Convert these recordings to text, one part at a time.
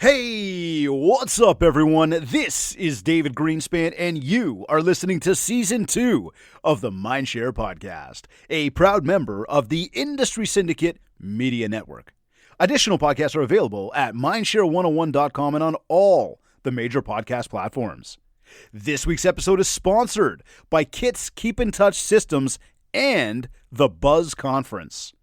Hey, what's up, everyone? This is David Greenspan, and you are listening to Season 2 of the Mindshare Podcast, a proud member of the Industry Syndicate Media Network. Additional podcasts are available at mindshare101.com and on all the major podcast platforms. This week's episode is sponsored by Kit's Keep in Touch Systems and the Buzz Conference.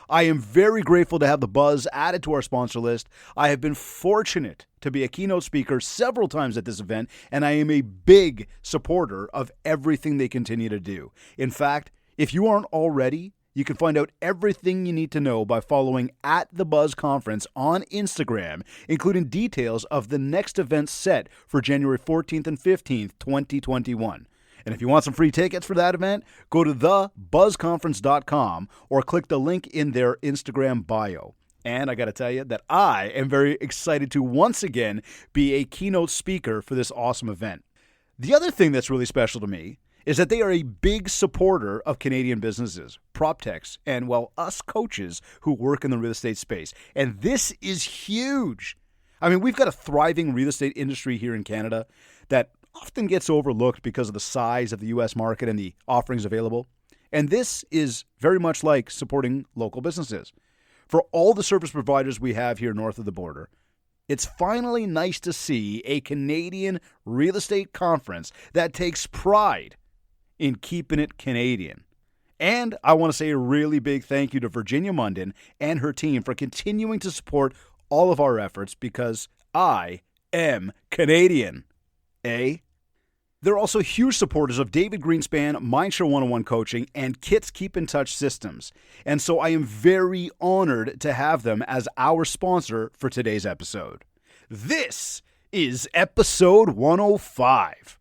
I am very grateful to have the Buzz added to our sponsor list. I have been fortunate to be a keynote speaker several times at this event, and I am a big supporter of everything they continue to do. In fact, if you aren't already, you can find out everything you need to know by following at the Buzz Conference on Instagram, including details of the next event set for January 14th and 15th, 2021. And if you want some free tickets for that event, go to thebuzzconference.com or click the link in their Instagram bio. And I got to tell you that I am very excited to once again be a keynote speaker for this awesome event. The other thing that's really special to me is that they are a big supporter of Canadian businesses, prop techs, and, well, us coaches who work in the real estate space. And this is huge. I mean, we've got a thriving real estate industry here in Canada that often gets overlooked because of the size of the U.S. market and the offerings available. And this is very much like supporting local businesses. For all the service providers we have here north of the border, it's finally nice to see a Canadian real estate conference that takes pride in keeping it Canadian. And I want to say a really big thank you to Virginia Munden and her team for continuing to support all of our efforts because I am Canadian. They're also huge supporters of David Greenspan, Mindshare 101 Coaching, and Kit's Keep in Touch Systems. And so I am very honored to have them as our sponsor for today's episode. This is episode 105.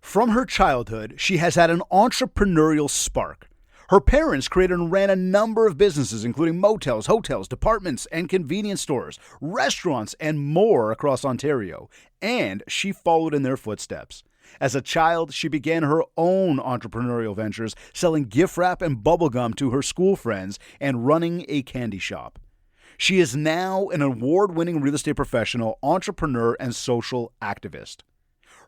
From her childhood, she has had an entrepreneurial spark. Her parents created and ran a number of businesses, including motels, hotels, departments, and convenience stores, restaurants, and more across Ontario. And she followed in their footsteps. As a child, she began her own entrepreneurial ventures, selling gift wrap and bubblegum to her school friends and running a candy shop. She is now an award-winning real estate professional, entrepreneur, and social activist.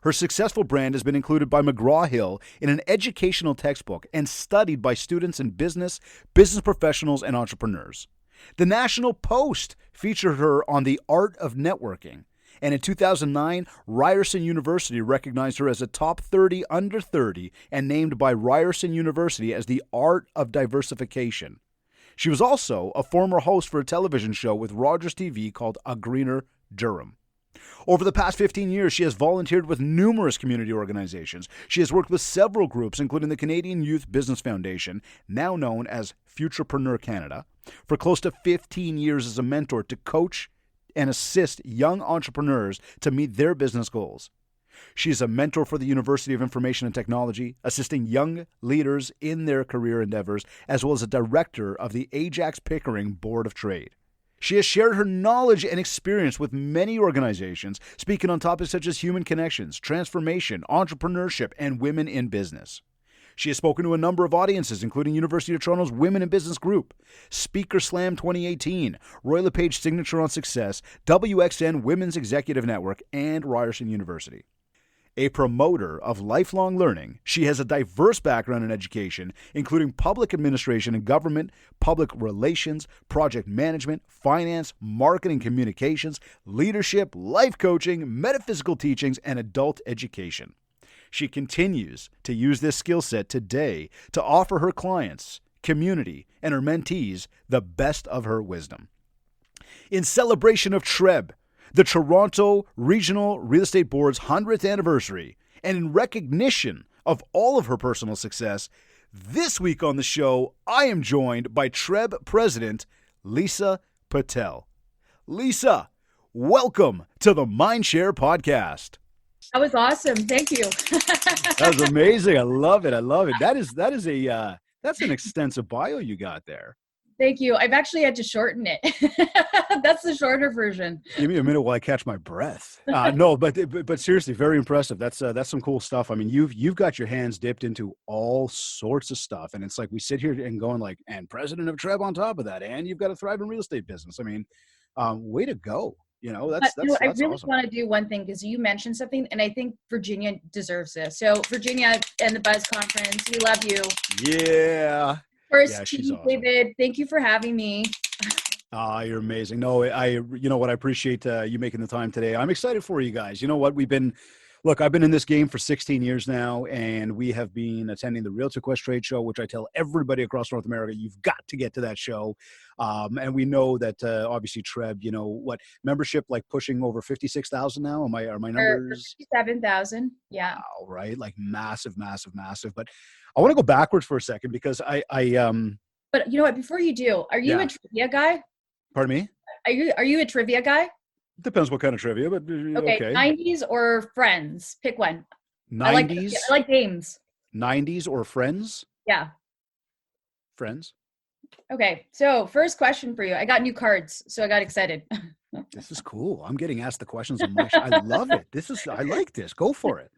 Her successful brand has been included by McGraw-Hill in an educational textbook and studied by students in business professionals, and entrepreneurs. The National Post featured her on The Art of Networking. And in 2009, Ryerson University recognized her as a top 30 under 30 and named by Ryerson University as the Art of Diversification. She was also a former host for a television show with Rogers TV called A Greener Durham. Over the past 15 years, she has volunteered with numerous community organizations. She has worked with several groups, including the Canadian Youth Business Foundation, now known as Futurepreneur Canada, for close to 15 years as a mentor to coach and assist young entrepreneurs to meet their business goals. She is a mentor for the University of Information and Technology, assisting young leaders in their career endeavors, as well as a director of the Ajax Pickering Board of Trade. She has shared her knowledge and experience with many organizations, speaking on topics such as human connections, transformation, entrepreneurship, and women in business. She has spoken to a number of audiences, including University of Toronto's Women in Business Group, Speaker Slam 2018, Roy LePage Signature on Success, WXN Women's Executive Network, and Ryerson University. A promoter of lifelong learning, she has a diverse background in education, including public administration and government, public relations, project management, finance, marketing communications, leadership, life coaching, metaphysical teachings, and adult education. She continues to use this skill set today to offer her clients, community, and her mentees the best of her wisdom. In celebration of TTREB, the Toronto Regional Real Estate Board's 100th anniversary, and in recognition of all of her personal success, this week on the show, I am joined by TTREB President Lisa Patel. Lisa, welcome to the Mindshare Podcast. That was awesome. Thank you. That was amazing. I love it. That's an extensive bio you got there. Thank you. I've actually had to shorten it. That's the shorter version. Give me a minute while I catch my breath. No, but seriously, very impressive. That's some cool stuff. I mean, you've got your hands dipped into all sorts of stuff, and it's like we sit here and going like, and president of TTREB on top of that, and you've got a thriving real estate business. I mean, way to go. But, that's I really awesome. want to do one thing because you mentioned something, and I think Virginia deserves this. So Virginia and the Buzz Conference, we love you. Yeah. First, Yeah, to she's you, awesome. David, thank you for having me. You're amazing. No, you know what? I appreciate you making the time today. I'm excited for you guys. You know what? I've been in this game for 16 years now, and we have been attending the Realtor Quest Trade Show, which I tell everybody across North America, you've got to get to that show. And we know that obviously TREB, membership like pushing over 56,000 now. Are my For numbers? 57,000. Yeah. Wow, right? Like massive, massive, massive. But I want to go backwards for a second because But you know what? Before you do, are you a yeah. trivia guy? Pardon me? Are you a trivia guy? Depends what kind of trivia, but Okay, okay. 90s or Friends? Pick one. I like 90s, I like games. 90s or Friends? Yeah. Friends? Okay. So first question for you. I got new cards, so I got excited. This is cool. I'm getting asked the questions on my show. I love it. I like this. Go for it.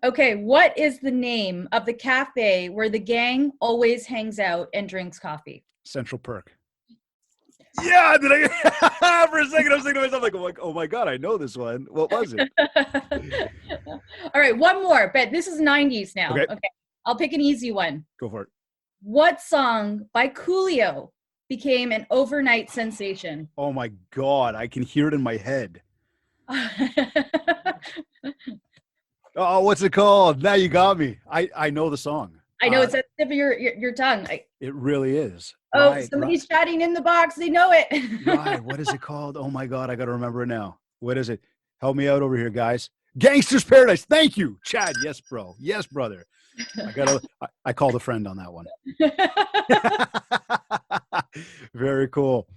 Okay, what is the name of the cafe where the gang always hangs out and drinks coffee? Central Perk. Yeah, did I? For a second, I was thinking to myself, like, oh my God, I know this one. What was it? All right, one more, but this is 90s now. Okay. Okay, I'll pick an easy one. Go for it. What song by Coolio became an overnight sensation? Oh my God, I can hear it in my head. Oh, what's it called? Now you got me. I know the song. I know it's at the tip of your tongue. It really is. Oh, Right, somebody's chatting in the box. They know it. right. What is it called? Oh my God, I got to remember it now. What is it? Help me out over here, guys. Gangster's Paradise. Thank you, Chad. Yes, bro. Yes, brother. I called a friend on that one. Very cool.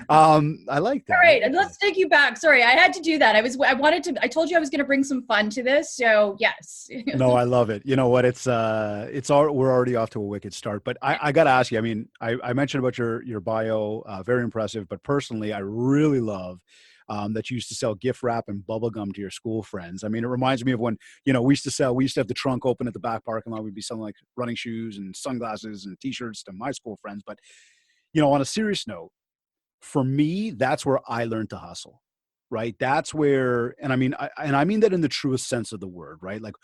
I like that. All right, and let's take you back. Sorry, I had to do that. I told you I was going to bring some fun to this. So yes. No, I love it. You know what? We're already off to a wicked start, but I got to ask you, I mean, I mentioned about your bio, very impressive, but personally, I really love that you used to sell gift wrap and bubble gum to your school friends. I mean, it reminds me of when, we used to have the trunk open at the back parking lot. We'd be selling like running shoes and sunglasses and t-shirts to my school friends. But, on a serious note, for me, that's where I learned to hustle, right? That's where, and I mean that in the truest sense of the word, right? Like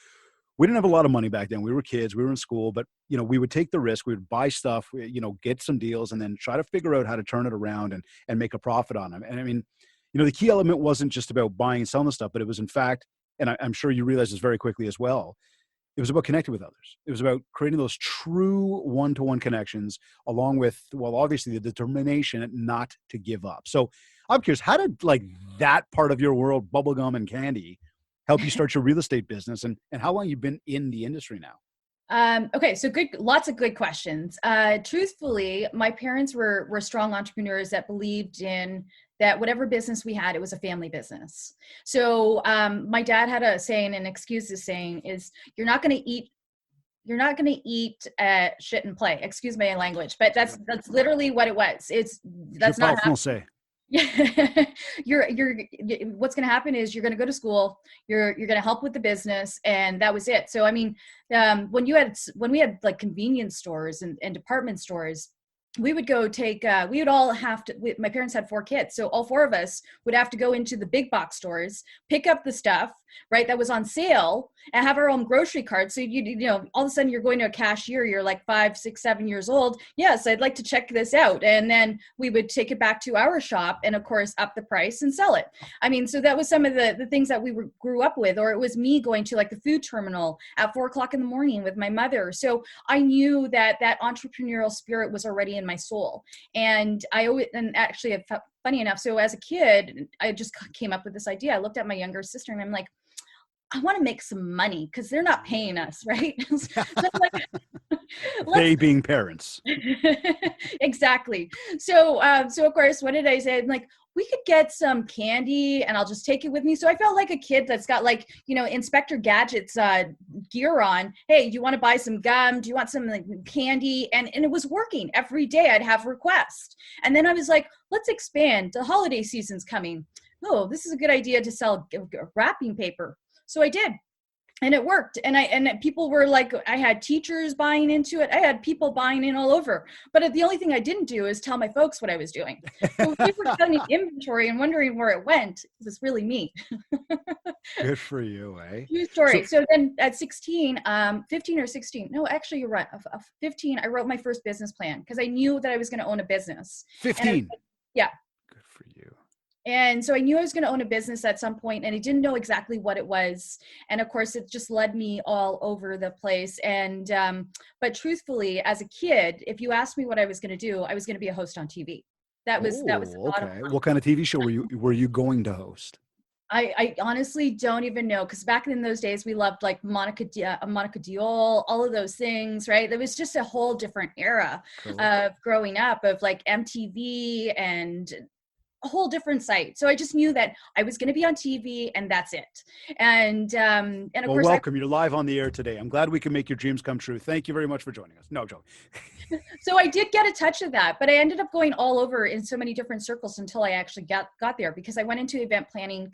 we didn't have a lot of money back then. We were kids, we were in school, but we would take the risk. We would buy stuff, get some deals and then try to figure out how to turn it around and make a profit on them. And I mean, the key element wasn't just about buying and selling the stuff, but it was in fact, and I'm sure you realize this very quickly as well, it was about connecting with others. It was about creating those true one-to-one connections along with, well, obviously the determination not to give up. So I'm curious, how did like that part of your world, bubblegum and candy, help you start your real estate business and how long you've been in the industry now? Okay, so lots of good questions. Truthfully, my parents were strong entrepreneurs that believed in that whatever business we had, it was a family business. So my dad had a saying, and excuse this saying, is you're not going to eat shit and play. Excuse my language, but that's literally what it was. That's not happening. Yeah, what's going to happen is you're going to go to school, you're going to help with the business, and that was it. So I mean, when we had like convenience stores and department stores, we would go we would all have to, my parents had 4 kids. So all 4 of us would have to go into the big box stores, pick up the stuff, right, that was on sale and have our own grocery cart. So all of a sudden you're going to a cashier, you're like 5, 6, 7 years old. Yes, I'd like to check this out. And then we would take it back to our shop and of course up the price and sell it. I mean, so that was some of the things that we grew up with, or it was me going to like the food terminal at 4 o'clock in the morning with my mother. So I knew that entrepreneurial spirit was already in my soul. And actually, funny enough, so as a kid, I just came up with this idea. I looked at my younger sister and I'm like, I want to make some money because they're not paying us, right? So I'm like, they being parents. Exactly. So of course, what did I say? I'm like, we could get some candy and I'll just take it with me. So I felt like a kid that's got like, Inspector Gadget's gear on. Hey, do you want to buy some gum? Do you want some like candy? And it was working. Every day I'd have requests. And then I was like, let's expand. The holiday season's coming. Oh, this is a good idea to sell wrapping paper. So I did. And it worked. And people were like, I had teachers buying into it. I had people buying in all over. But the only thing I didn't do is tell my folks what I was doing. So if people were getting inventory and wondering where it went, it was really me. Good for you, eh? True story. So then at 16, 15 or 16, no, actually you're right. 15, I wrote my first business plan because I knew that I was going to own a business. 15. Yeah. Good for you. And so I knew I was going to own a business at some point, and I didn't know exactly what it was. And of course, it just led me all over the place. And, but truthfully, as a kid, if you asked me what I was going to do, I was going to be a host on TV. That was the bottom line. What kind of TV show were you going to host? I honestly don't even know, because back in those days we loved like Monica Diol, all of those things, right? There was just a whole different era of growing up, of like MTV and a whole different site. So I just knew that I was going to be on TV, and that's it. And of course, welcome. You're live on the air today. I'm glad we can make your dreams come true. Thank you very much for joining us. No joke. So I did get a touch of that, but I ended up going all over in so many different circles until I actually got there, because I went into event planning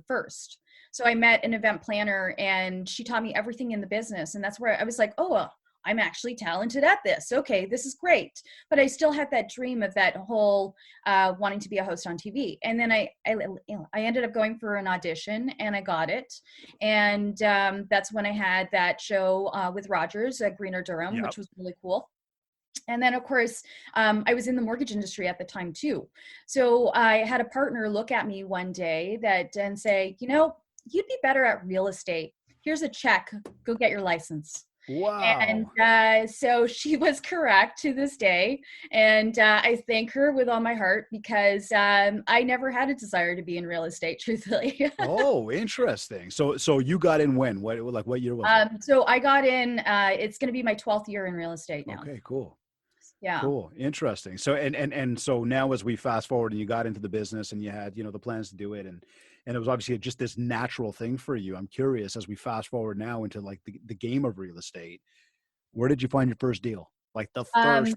first. So I met an event planner, and she taught me everything in the business. And that's where I was like, oh, I'm actually talented at this. Okay, this is great. But I still had that dream of that whole wanting to be a host on TV. And then I ended up going for an audition, and I got it. And that's when I had that show with Rogers at Greener Durham, which was really cool. And then, of course, I was in the mortgage industry at the time too. So I had a partner look at me one day and say, you know, you'd be better at real estate. Here's a check. Go get your license. Wow. And so she was correct to this day. And I thank her with all my heart, because I never had a desire to be in real estate, truthfully. Oh, interesting. So you got in when? What year was it? So I got in, it's going to be my 12th year in real estate now. Okay, cool. Yeah. Cool. Interesting. So, and so now as we fast forward and you got into the business and you had, the plans to do it, and it was obviously just this natural thing for you. I'm curious, as we fast forward now into like the game of real estate, where did you find your first deal? Like the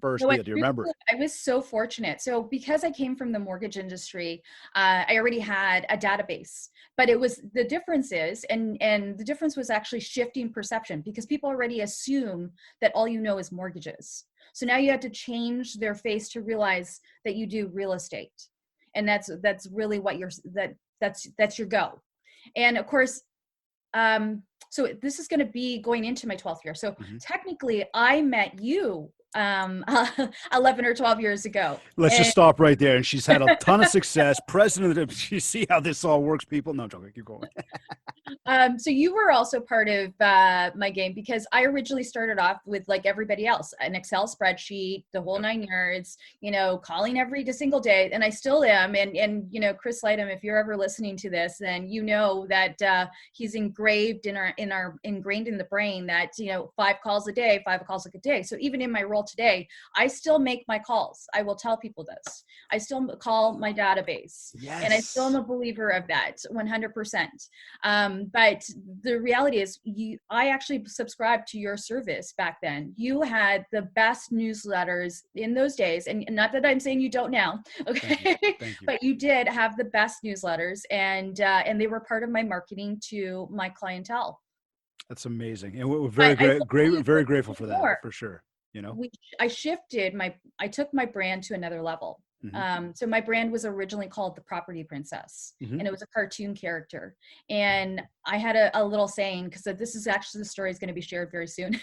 first deal. Do you remember? I was so fortunate. So because I came from the mortgage industry, I already had a database, but the difference was actually shifting perception, because people already assume that all you know is mortgages. So now you have to change their face to realize that you do real estate. And that's really what that's your go. And of course, so this is going to be going into my 12th year. So technically I met you 11 or 12 years ago. Let's just stop right there. And she's had a ton of success. President of, you see how this all works, people? No, joking, keep going. So you were also part of my game, because I originally started off with, like everybody else, an Excel spreadsheet, the whole 9 yards, calling every single day. And I still am. And Chris Lightham, if you're ever listening to this, then you know that he's ingrained in the brain that, 5 calls a day, 5 calls a day. So even in my role today, I still make my calls. I will tell people this. I still call my database. Yes. And I still am a believer of that 100%. But the reality is I actually subscribed to your service back then. You had the best newsletters in those days. And not that I'm saying you don't now. Okay. Thank you. But you did have the best newsletters, and they were part of my marketing to my clientele. That's amazing. And we're very very grateful for that, for sure. I took my brand to another level. So my brand was originally called the Property Princess, and it was a cartoon character. And I had a little saying, because this is actually, the story is going to be shared very soon.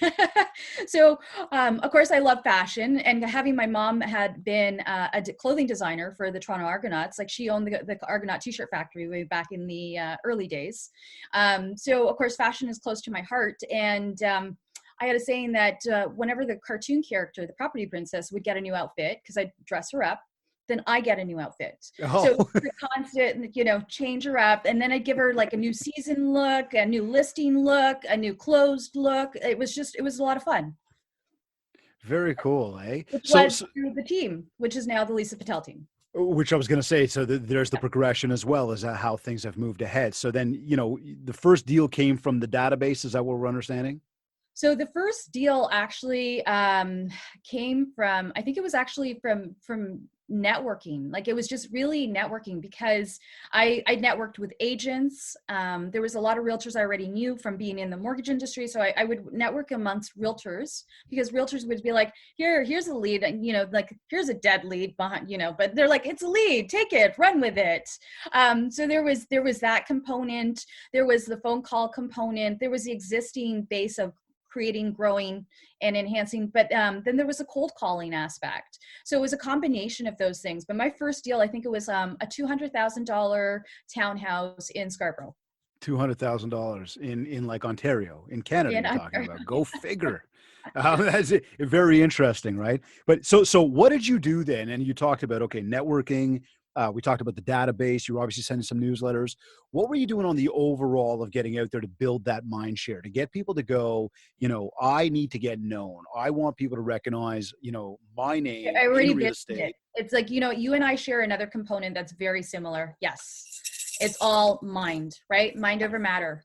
So, of course, I love fashion, and having my mom had been a clothing designer for the Toronto Argonauts, like she owned the Argonaut t-shirt factory way back in the early days. So, of course, fashion is close to my heart. And I had a saying that whenever the cartoon character, the Property Princess, would get a new outfit, because I'd dress her up, then I get a new outfit. Oh. So the constant, change her up. And then I'd give her like a new season look, a new listing look, a new closed look. It was a lot of fun. Very cool, eh? Which led to the team, which is now the Lisa Patel team. Which I was going to say, so there's the progression as well as how things have moved ahead. So then, the first deal came from the database. Is that what we're understanding? So the first deal actually came from, I think it was actually from networking. Like it was just really networking because I networked with agents. There was a lot of realtors I already knew from being in the mortgage industry. So I would network amongst realtors because realtors would be like, here's a lead, and, like here's a dead lead behind, but they're like, it's a lead, take it, run with it. So there was that component. There was the phone call component. There was the existing base of creating, growing, and enhancing. But then there was a cold calling aspect. So it was a combination of those things. But my first deal, I think it was a $200,000 townhouse in Scarborough. $200,000 in like Ontario, in Canada, you're talking about. Go figure. That's very interesting, right? But so what did you do then? And you talked about, okay, networking. We talked about the database. You were obviously sending some newsletters. What were you doing on the overall of getting out there to build that mind share, to get people to go, I need to get known. I want people to recognize, my name in real estate. It's like, you and I share another component that's very similar. Yes. It's all mind, right? Mind over matter.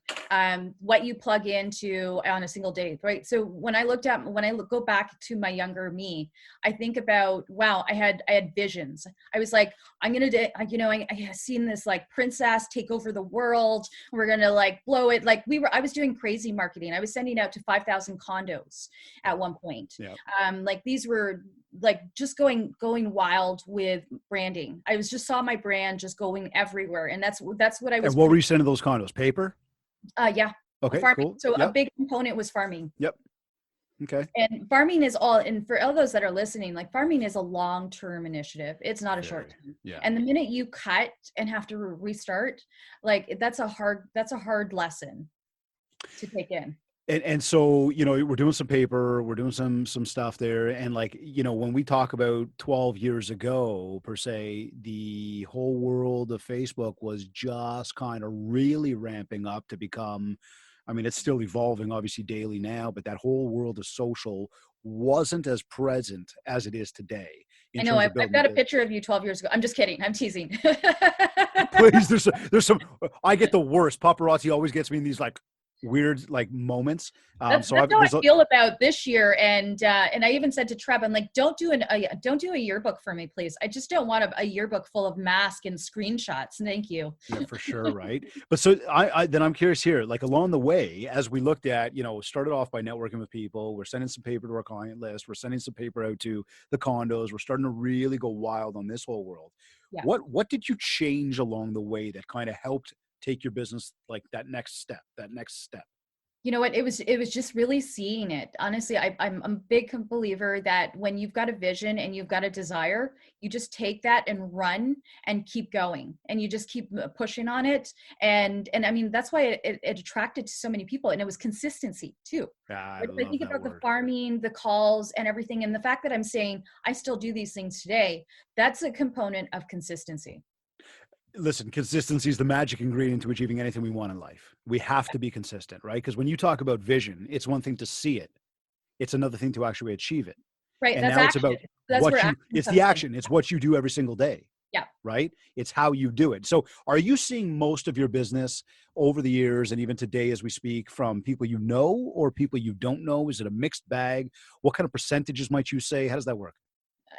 What you plug into on a single day, right? So when I go back to my younger me, I think about, wow, I had visions. I was like, I'm going to, I have seen this like princess take over the world. We're going to like blow it. Like I was doing crazy marketing. I was sending out to 5,000 condos at one point. Yeah. Like these were like just going wild with branding. I just saw my brand just going everywhere. And that's what I was. And what were you sending those condos? Paper? Yeah. Okay, farming. cool. So yep. A big component was farming. Yep. Okay. And farming is and for all those that are listening, like farming is a long-term initiative. It's not a short term. Yeah. And the minute you cut and have to restart, like that's a hard lesson to take in. And so, we're doing some paper, we're doing some stuff there. And like, when we talk about 12 years ago, per se, the whole world of Facebook was just kind of really ramping up to become, it's still evolving obviously daily now, but that whole world of social wasn't as present as it is today. I know I've got a picture of you 12 years ago. I'm just kidding. I'm teasing. Please, there's some, I get the worst. Paparazzi always gets me in these like weird like moments. That's how I feel about this year. And I even said to TTREB, I'm like, don't do a yearbook for me, please. I just don't want a yearbook full of masks and screenshots. Thank you. Yeah, for sure. Right. But so then I'm curious here, like along the way, as we looked at, started off by networking with people, we're sending some paper to our client list, we're sending some paper out to the condos, we're starting to really go wild on this whole world. Yeah. What did you change along the way that kind of helped take your business like that next step? You know what? It was just really seeing it. Honestly, I'm a big believer that when you've got a vision and you've got a desire, you just take that and run and keep going, and you just keep pushing on it. And that's why it attracted to so many people, and it was consistency too. I think about the farming, the calls, and everything, and the fact that I'm saying I still do these things today. That's a component of consistency. Listen, consistency is the magic ingredient to achieving anything we want in life. We have to be consistent, right? Because when you talk about vision, it's one thing to see it. It's another thing to actually achieve it. Right. And that's now action. It's about it's the action. It's what you do every single day. Yeah. Right. It's how you do it. So are you seeing most of your business over the years and even today as we speak from people you know or people you don't know? Is it a mixed bag? What kind of percentages might you say? How does that work?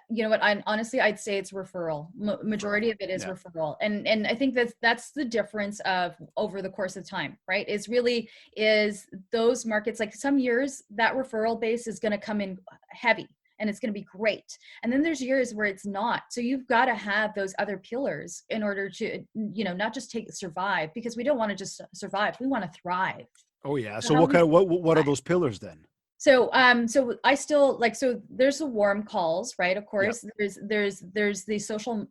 You know what? Honestly, I'd say it's referral. Majority of it is referral. And I think that's the difference of over the course of time, right? Is those markets, like some years that referral base is going to come in heavy and it's going to be great. And then there's years where it's not. So you've got to have those other pillars in order to, not just survive, because we don't want to just survive. We want to thrive. Oh yeah. So what are those pillars then? So I still there's the warm calls, right? Of course, yep. There's the social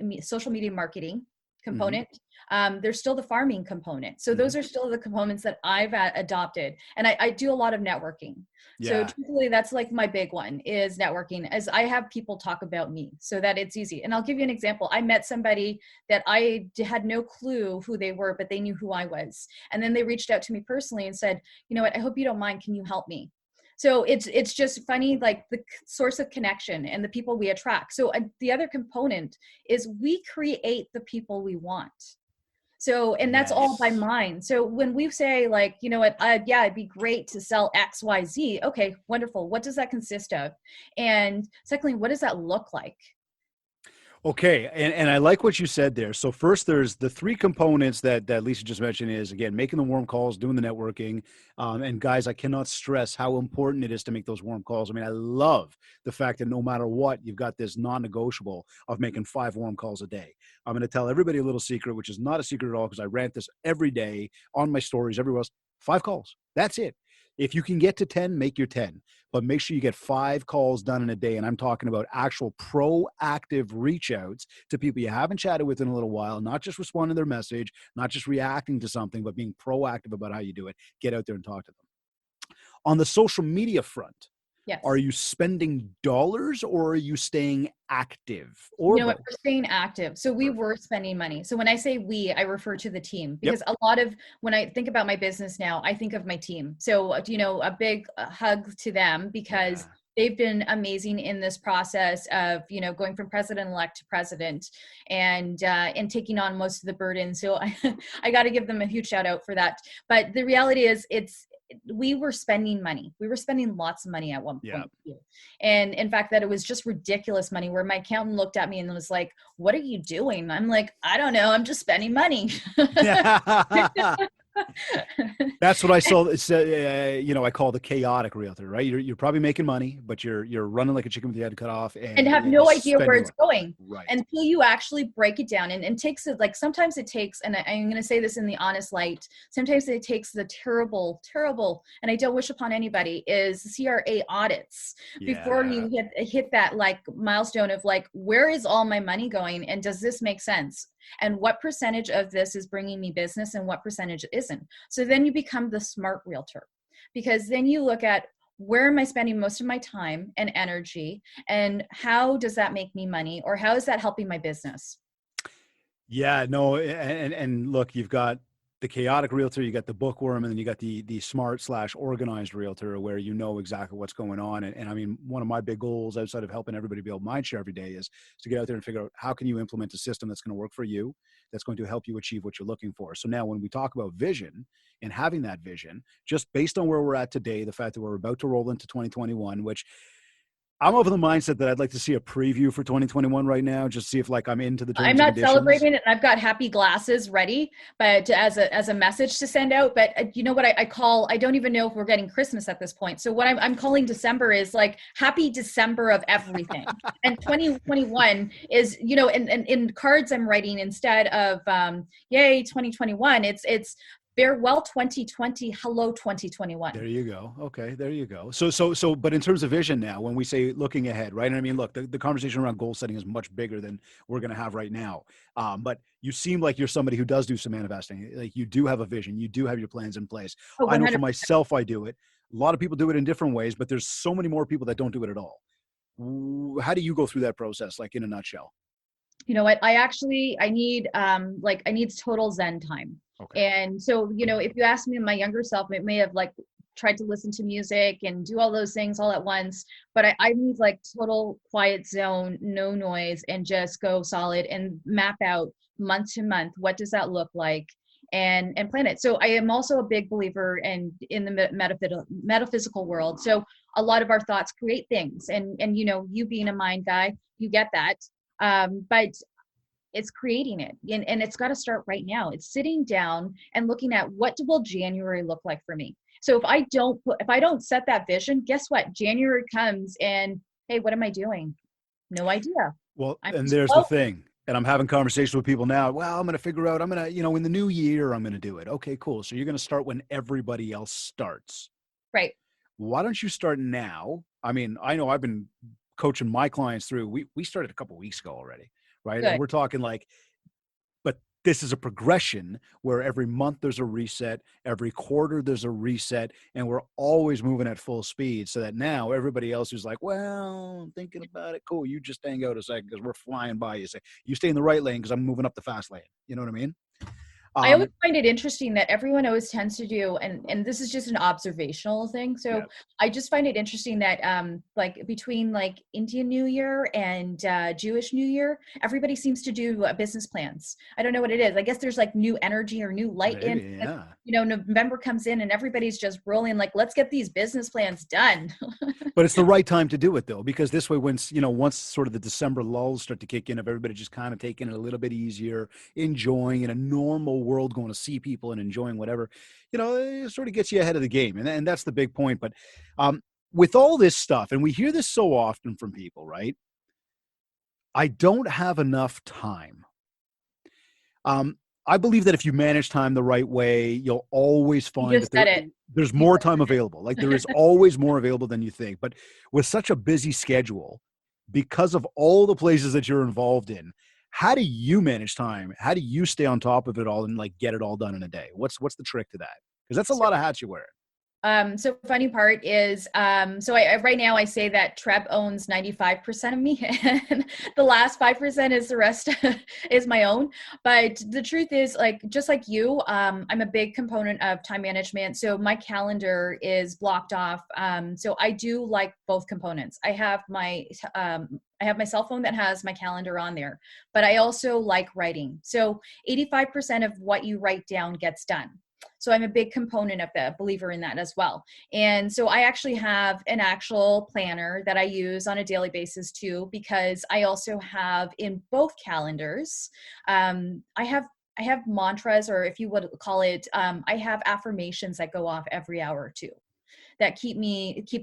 media marketing component. Mm-hmm. There's still the farming component. So those are still the components that I've adopted. And I do a lot of networking. Yeah. So truthfully, that's like my big one is networking, as I have people talk about me so that it's easy. And I'll give you an example. I met somebody that I had no clue who they were, but they knew who I was. And then they reached out to me personally and said, you know what, I hope you don't mind. Can you help me? So it's just funny, like the source of connection and the people we attract. So the other component is we create the people we want. So, and that's all by mind. So when we say like, you know what, it'd be great to sell X, Y, Z. Okay, wonderful. What does that consist of? And secondly, what does that look like? Okay, and I like what you said there. So first, there's the three components that Lisa just mentioned is, again, making the warm calls, doing the networking. And guys, I cannot stress how important it is to make those warm calls. I mean, I love the fact that no matter what, you've got this non-negotiable of making 5 warm calls a day. I'm going to tell everybody a little secret, which is not a secret at all because I rant this every day on my stories, everywhere else. 5 calls. That's it. If you can get to 10, make your 10. But make sure you get 5 calls done in a day. And I'm talking about actual proactive reach outs to people you haven't chatted with in a little while, not just responding to their message, not just reacting to something, but being proactive about how you do it. Get out there and talk to them. On the social media front, Yes. Are you spending dollars or are you staying active? Or you know what, we're staying active. So we were spending money. So when I say we, I refer to the team because a lot of, when I think about my business now, I think of my team. So, a big hug to them because they've been amazing in this process of, going from president-elect to president and taking on most of the burden. So I got to give them a huge shout out for that. But the reality is we were spending money. We were spending lots of money at one point. And in fact, that it was just ridiculous money where my accountant looked at me and was like, what are you doing? I'm like, I don't know. I'm just spending money. That's what I saw. It's, I call the chaotic realtor, right? You're probably making money, but you're running like a chicken with your head cut off and have no idea where it's going right until you actually break it down. And takes it, like, sometimes it takes, and I'm going to say this in the honest light, sometimes it takes the terrible, and I don't wish upon anybody, is CRA audits before you hit that like milestone of like, where is all my money going? And does this make sense? And what percentage of this is bringing me business and what percentage isn't? So then you become the smart realtor, because then you look at, where am I spending most of my time and energy, and how does that make me money, or how is that helping my business? Yeah, no. And look, you've got the chaotic realtor, you got the bookworm, and then you got the smart/organized realtor where you know exactly what's going on. And I mean, one of my big goals outside of helping everybody build mindshare every day is to get out there and figure out how can you implement a system that's going to work for you, that's going to help you achieve what you're looking for. So now when we talk about vision and having that vision, just based on where we're at today, the fact that we're about to roll into 2021, which I'm over the mindset that I'd like to see a preview for 2021 right now, just see if like I'm into the terms I'm and not conditions. Celebrating it. I've got happy glasses ready, but as a message to send out. But you know what I call, I don't even know if we're getting Christmas at this point. So what I'm calling December is like happy December of everything. And 2021 is, and in cards I'm writing, instead of yay 2021, it's farewell 2020, hello 2021. There you go. Okay, there you go. So, but in terms of vision now, when we say looking ahead, right? And I mean, look, the conversation around goal setting is much bigger than we're going to have right now. But you seem like you're somebody who does do some manifesting. Like you do have a vision, you do have your plans in place. Oh, I know for myself, I do it. A lot of people do it in different ways, but there's so many more people that don't do it at all. How do you go through that process, like in a nutshell? You know what? I need total Zen time. Okay. And so, if you ask me, my younger self, it may have like tried to listen to music and do all those things all at once, but I need like total quiet zone, no noise, and just go solid and map out month to month. What does that look like? And plan it. So I am also a big believer in the metaphysical world. So a lot of our thoughts create things, and you being a mind guy, you get that. But it's creating it, and it's got to start right now. It's sitting down and looking at, what will January look like for me? So if I don't set that vision, guess what? January comes and, hey, what am I doing? No idea. Well, and there's the thing. And I'm having conversations with people now. Well, I'm going to figure out, I'm going to, in the new year, I'm going to do it. Okay, cool. So you're going to start when everybody else starts. Right. Why don't you start now? I mean, I know I've been coaching my clients through, we started a couple of weeks ago already. Right. Good. And we're talking like, but this is a progression where every month there's a reset, every quarter there's a reset, and we're always moving at full speed, so that now everybody else who's like, well, I'm thinking about it. Cool. You just hang out a second because we're flying by. You say, you stay in the right lane because I'm moving up the fast lane. You know what I mean? I always find it interesting that everyone always tends to do, and this is just an observational thing. So Yeah. I just find it interesting that like between like Indian New Year and Jewish New Year, everybody seems to do business plans. I don't know what it is. I guess there's like new energy or new light Maybe, in. yeah. You know, November comes in and everybody's just rolling like, let's get these business plans done. But it's the right time to do it though, because this way, once sort of the December lulls start to kick in, of everybody just kind of taking it a little bit easier, enjoying in a normal world, going to see people and enjoying whatever, it sort of gets you ahead of the game. And that's the big point. But with all this stuff, and we hear this so often from people, right? I don't have enough time. I believe that if you manage time the right way, you'll always find that there's more time available. Like there is always more available than you think. But with such a busy schedule, because of all the places that you're involved in, how do you manage time? How do you stay on top of it all and like get it all done in a day? What's the trick to that? Because that's a lot of hats you wear. So funny part is, so I right now I say that TTREB owns 95% of me, and the last 5% is the rest is my own. But the truth is, like, just like you, I'm a big component of time management. So my calendar is blocked off. So I do like both components. I have my cell phone that has my calendar on there, but I also like writing. So 85% of what you write down gets done. So I'm a big component of that, believer in that as well. And so I actually have an actual planner that I use on a daily basis too, because I also have in both calendars, I have mantras, or if you would call it, I have affirmations that go off every hour or two that keep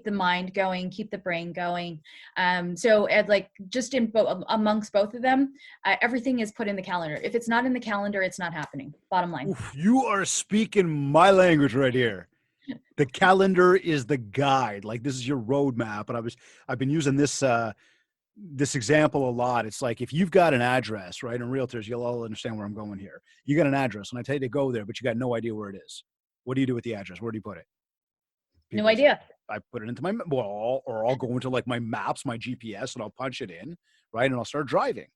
the mind going, keep the brain going. So like just amongst both of them, everything is put in the calendar. If it's not in the calendar, it's not happening. Bottom line. Oof, you are speaking my language right here. The calendar is the guide. Like this is your roadmap. And I've been using this example a lot. It's like if you've got an address, right? And realtors, you'll all understand where I'm going here. You got an address, and I tell you to go there, but you got no idea where it is. What do you do with the address? Where do you put it? No idea. I put it into or I'll go into like my maps, my GPS, and I'll punch it in, right? And I'll start driving.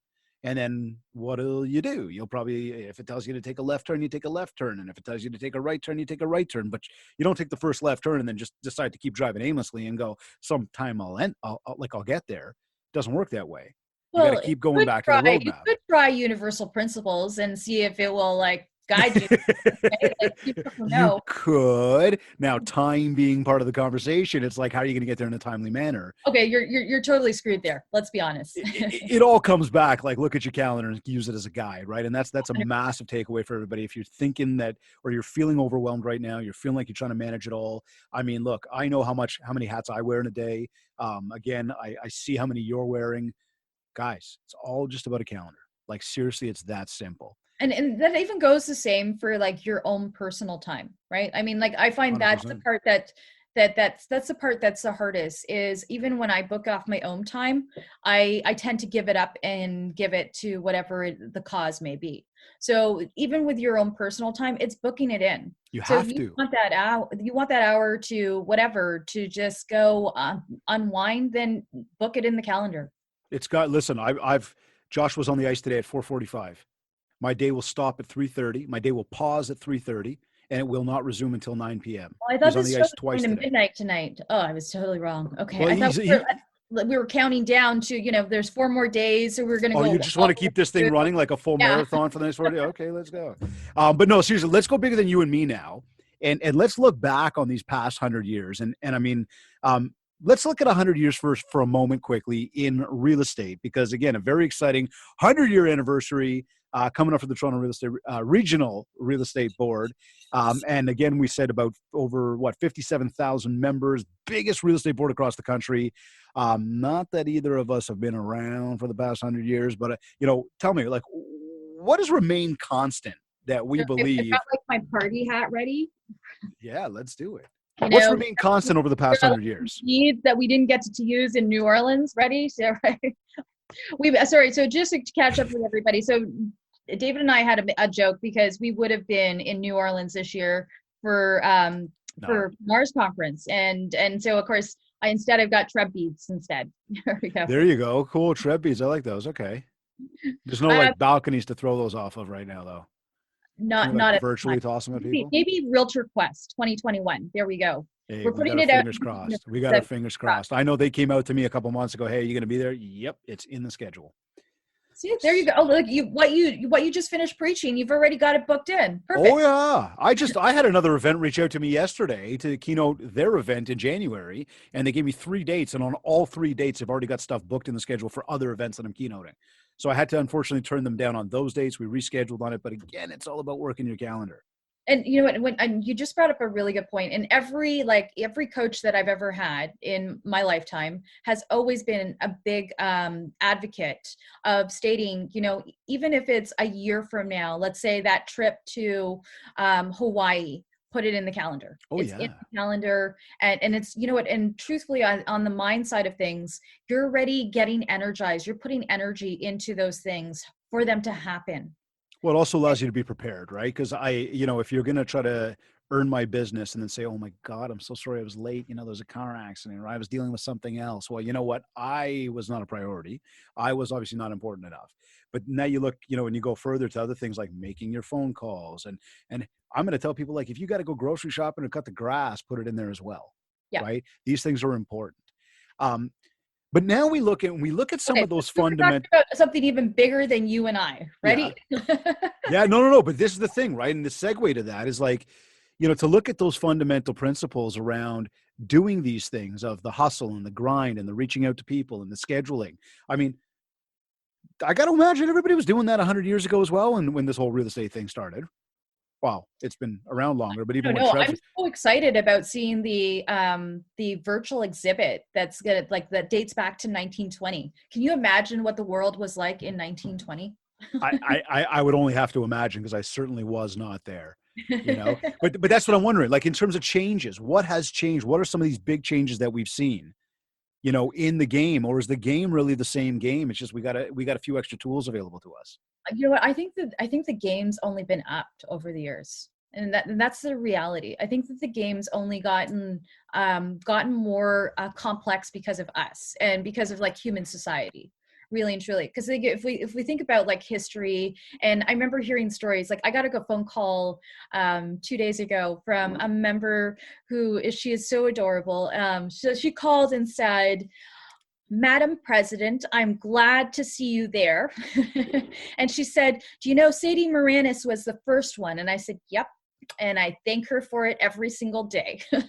And then what'll you do? You'll probably, if it tells you to take a left turn, you take a left turn. And if it tells you to take a right turn, you take a right turn. But you don't take the first left turn and then just decide to keep driving aimlessly and go, sometime I'll get there. It doesn't work that way. You got to keep going back to the roadmap. You could try universal principles and see if it will like guide you. Right? Like, you could. Now, time being part of the conversation, it's like, how are you going to get there in a timely manner? Okay, you're totally screwed there. Let's be honest. It all comes back, like, look at your calendar and use it as a guide, right? And that's a massive takeaway for everybody. If you're thinking that, or you're feeling overwhelmed right now, you're feeling like you're trying to manage it all. I mean, look, I know how many hats I wear in a day. Again, I see how many you're wearing. Guys, it's all just about a calendar. Like, seriously, it's that simple. And that even goes the same for like your own personal time, right? I mean, like I find 100%. That's the part that's the part that's the hardest is even when I book off my own time, I tend to give it up and give it to whatever the cause may be. So even with your own personal time, it's booking it in. You have to. You want that hour to whatever to just go unwind, then book it in the calendar. Listen, Josh was on the ice today at 4:45. My day will stop at 3:30. My day will pause at 3:30, and it will not resume until 9 p.m. Well, I thought this was going to midnight tonight. Oh, I was totally wrong. Okay, well, I thought we were counting down to, there's 4 more days, so we're going to go. Oh, you just want to keep this thing running like a full marathon for the next 40 days? Okay, let's go. But no, seriously, let's go bigger than you and me now, and let's look back on these past 100 years. And I mean, let's look at 100 years first for a moment quickly in real estate, because again, a very exciting 100-year anniversary coming up for the Toronto Real Estate Regional Real Estate Board. And again, we said about over 57,000 members, biggest real estate board across the country. Not that either of us have been around for the past 100 years, but tell me, like, what has remained constant that we believe? I've got like my party hat ready. Yeah, let's do it. What's remained constant over the past 100 years? Needs that we didn't get to use in New Orleans. Ready? So, right. So just to catch up with everybody. So David and I had a joke because we would have been in New Orleans this year for Mars conference. And so of course I've got TTREB beads instead. There we go. There you go. Cool. TTREB beads. I like those. Okay. There's no balconies to throw those off of right now though. not at virtually toss them at people? Maybe Realtor Quest 2021. There we go. Hey, We're we putting got our it out. fingers crossed. We got our fingers crossed. I know they came out to me a couple months ago. Hey, you going to be there? Yep, it's in the schedule. See, there you go. Oh, look, what you just finished preaching, you've already got it booked in. Perfect. Oh yeah. I had another event reach out to me yesterday to keynote their event in January, and they gave me 3 dates, and on all 3 dates I've already got stuff booked in the schedule for other events that I'm keynoting. So I had to unfortunately turn them down on those dates. We rescheduled on it, but again, it's all about working your calendar. And you know what, and you just brought up a really good point. And every coach that I've ever had in my lifetime has always been a big advocate of stating, you know, even if it's a year from now, let's say that trip to Hawaii, put it in the calendar. It's in the calendar. And it's, you know what, and truthfully on the mind side of things, you're already getting energized. You're putting energy into those things for them to happen. Well, it also allows you to be prepared, right? Because if you're going to try to earn my business and then say, oh my God, I'm so sorry I was late. You know, there was a car accident or I was dealing with something else. Well, you know what? I was not a priority. I was obviously not important enough. But now you look, you know, when you go further to other things like making your phone calls and I'm going to tell people, like, if you got to go grocery shopping or cut the grass, put it in there as well. Yeah. Right. These things are important. But now we look at some of those fundamental, something even bigger than you and I. Ready? Yeah. No. But this is the thing, right? And the segue to that is like, you know, to look at those fundamental principles around doing these things of the hustle and the grind and the reaching out to people and the scheduling. I mean, I got to imagine everybody was doing that 100 years ago as well. And when this whole real estate thing started. Wow, it's been around longer, but even I'm so excited about seeing the virtual exhibit that dates back to 1920. Can you imagine what the world was like in 1920? I would only have to imagine because I certainly was not there, you know. but that's what I'm wondering. Like in terms of changes, what has changed? What are some of these big changes that we've seen, you know, in the game, or is the game really the same game? It's just we got a few extra tools available to us. You know what? I think the game's only been upped over the years, and that's the reality. I think that the game's only gotten more complex because of us and because of like human society, really and truly. Because if we think about like history, and I remember hearing stories. Like I got a phone call 2 days ago from a member she is so adorable. So she called and said, Madam President, I'm glad to see you there. And she said, do you know Sadie Moranis was the first one? And I said, yep. And I thank her for it every single day. Cool.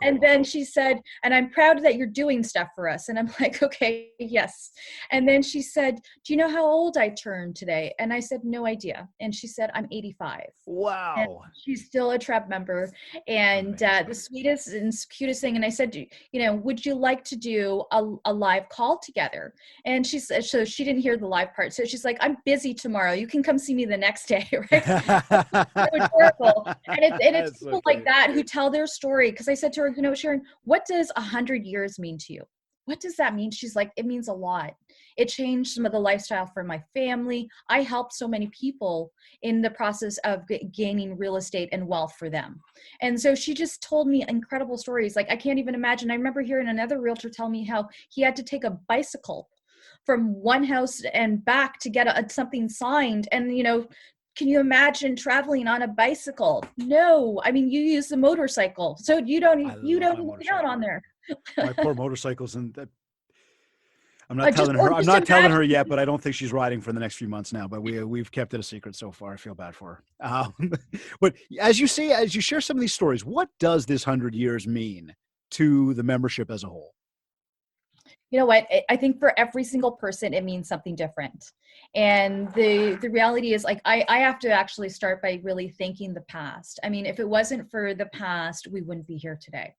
And then she said, and I'm proud that you're doing stuff for us. And I'm like, okay, yes. And then she said, do you know how old I turned today? And I said, no idea. And she said, I'm 85. Wow. And she's still a TTREB member. And the sweetest and cutest thing. And I said, you know, would you like to do a live call together? And she said, so she didn't hear the live part. So she's like, I'm busy tomorrow. You can come see me the next day. Right? Adorable. And it's people so like that who tell their story. Because I said to her, you know, Sharon, what does 100 years mean to you? What does that mean? She's like, it means a lot. It changed some of the lifestyle for my family. I helped so many people in the process of gaining real estate and wealth for them. And so she just told me incredible stories. Like I can't even imagine. I remember hearing another realtor tell me how he had to take a bicycle from one house and back to get something signed. And, you know, can you imagine traveling on a bicycle? No, I mean, you use the motorcycle. So you don't even get out on there. My poor motorcycles. And I'm not telling her yet, but I don't think she's riding for the next few months now, but we've kept it a secret so far. I feel bad for her. But as you share some of these stories, what does this 100 years mean to the membership as a whole? You know what? I think for every single person, it means something different. And the reality is, like, I have to actually start by really thanking the past. I mean, if it wasn't for the past, we wouldn't be here today.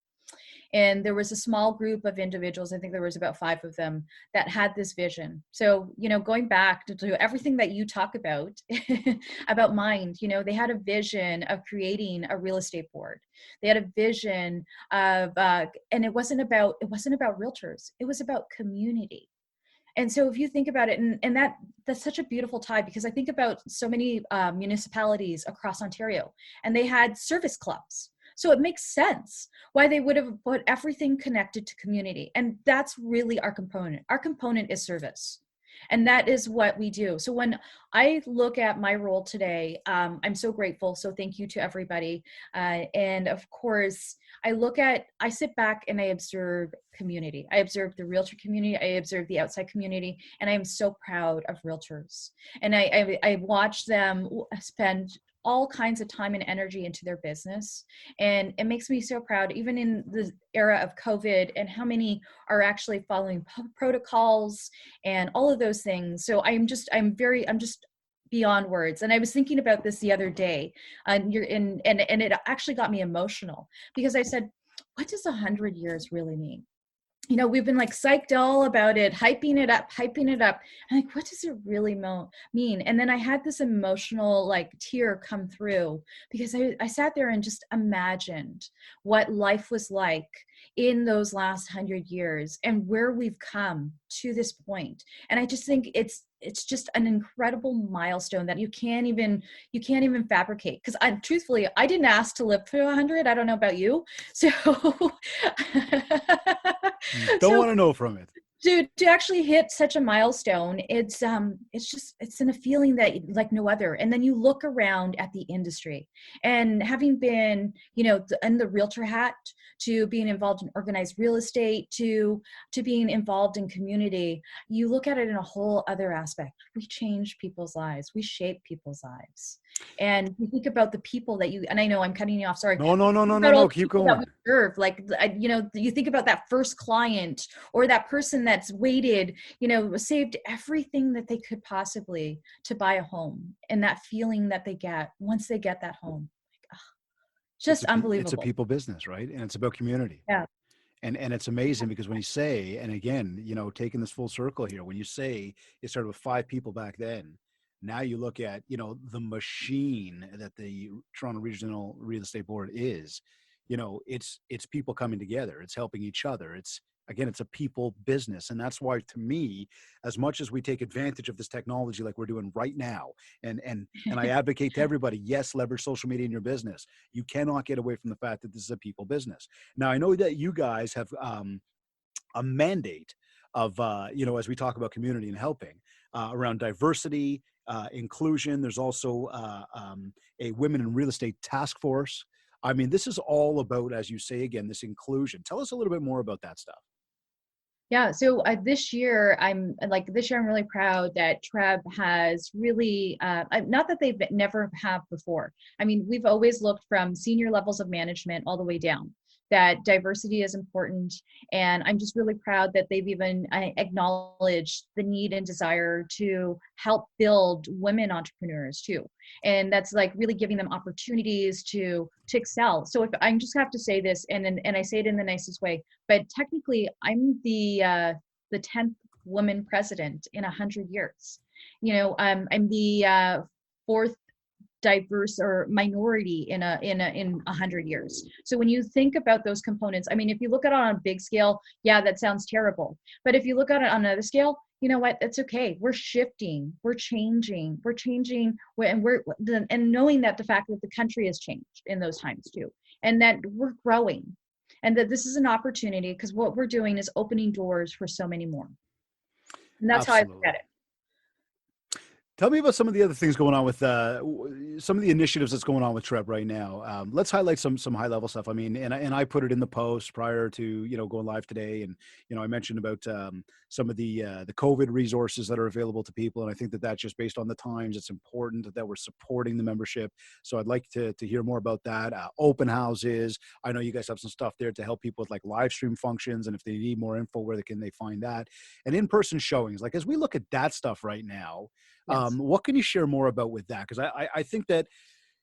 And there was a small group of individuals, I think there was about 5 of them, that had this vision. So, you know, going back to everything that you talk about, about Mind, you know, they had a vision of creating a real estate board. They had a vision of, and it wasn't about realtors. It was about community. And so if you think about it, and that's such a beautiful tie, because I think about so many municipalities across Ontario, and they had service clubs. So it makes sense why they would have put everything connected to community. And that's really our component. Our component is service. And that is what we do. So when I look at my role today, I'm so grateful. So thank you to everybody. And of course, I sit back and I observe community. I observe the realtor community. I observe the outside community. And I am so proud of realtors. And I watch them spend all kinds of time and energy into their business. And it makes me so proud, even in the era of COVID, and how many are actually following protocols and all of those things. So I'm just beyond words. And I was thinking about this the other day, and it actually got me emotional, because I said, what does 100 years really mean? You know, we've been like psyched all about it, hyping it up. I'm like, what does it really mean? And then I had this emotional like tear come through, because I sat there and just imagined what life was like in those last 100 years and where we've come to this point. And I just think it's just an incredible milestone that you can't even fabricate. Because truthfully, I didn't ask to live through 100. I don't know about you. So don't want to know from it. To actually hit such a milestone, it's in a feeling that like no other. And then you look around at the industry, and having been, you know, in the realtor hat, to being involved in organized real estate, to being involved in community, you look at it in a whole other aspect. We change people's lives. We shape people's lives. And you think about the people that you, and I know I'm cutting you off, sorry. No, keep going. Serve. Like, you know, you think about that first client, or that person that's waited, you know, saved everything that they could possibly to buy a home, and that feeling that they get once they get that home. Like, just unbelievable. It's a people business, right? And it's about community. Yeah. And it's amazing, because when you say, and again, you know, taking this full circle here, when you say it started with 5 people back then, now you look at, you know, the machine that the Toronto Regional Real Estate Board is, you know, it's people coming together. It's helping each other. It's a people business. And that's why, to me, as much as we take advantage of this technology like we're doing right now, and I advocate to everybody, yes, leverage social media in your business. You cannot get away from the fact that this is a people business. Now, I know that you guys have a mandate of, you know, as we talk about community and helping around diversity, inclusion. There's also a women in real estate task force. I mean, this is all about, as you say, again, this inclusion. Tell us a little bit more about that stuff. Yeah. So this year I'm really proud that TTREB has really, not that they've never have before. I mean, we've always looked from senior levels of management all the way down, that diversity is important. And I'm just really proud that they've even acknowledged the need and desire to help build women entrepreneurs too. And that's like really giving them opportunities to excel. So if I just have to say this, and I say it in the nicest way, but technically I'm the 10th woman president in 100 years. You know, I'm the 4th diverse or minority in 100 years. So when you think about those components, I mean, if you look at it on a big scale, yeah, that sounds terrible. But if you look at it on another scale, you know what? It's okay. We're shifting. We're changing. And knowing that the fact that the country has changed in those times too, and that we're growing, and that this is an opportunity, because what we're doing is opening doors for so many more. And that's Absolutely. How I look at it. Tell me about some of the other things going on with some of the initiatives that's going on with TTREB right now. Let's highlight some high level stuff. I mean, and I put it in the post prior to, you know, going live today, and you know, I mentioned about some of the COVID resources that are available to people, and I think that that's just based on the times. It's important that we're supporting the membership. So I'd like to hear more about that. Open houses. I know you guys have some stuff there to help people with like live stream functions, and if they need more info, where can they find that? And in-person showings. Like, as we look at that stuff right now. Yes. What can you share more about with that? Because I think that,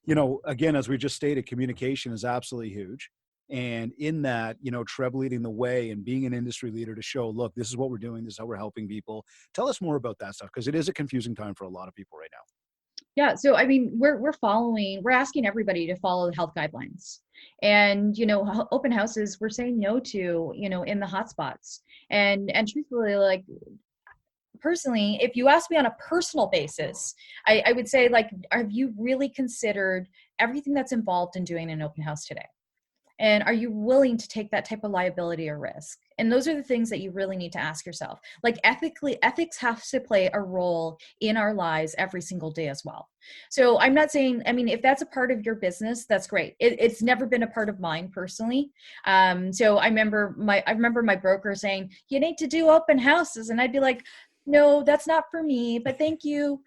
you know, again, as we just stated, communication is absolutely huge. And in that, you know, TTREB leading the way and being an industry leader to show, look, this is what we're doing. This is how we're helping people. Tell us more about that stuff, because it is a confusing time for a lot of people right now. Yeah. So, I mean, we're asking everybody to follow the health guidelines. And, you know, open houses, we're saying no to, you know, in the hotspots. And truthfully, like, personally, if you ask me on a personal basis, I would say, like, have you really considered everything that's involved in doing an open house today? And are you willing to take that type of liability or risk? And those are the things that you really need to ask yourself. Like ethics has to play a role in our lives every single day as well. So I'm not saying, I mean, if that's a part of your business, that's great. It's never been a part of mine personally. So I remember my broker saying, you need to do open houses. And I'd be like, no, that's not for me, but thank you.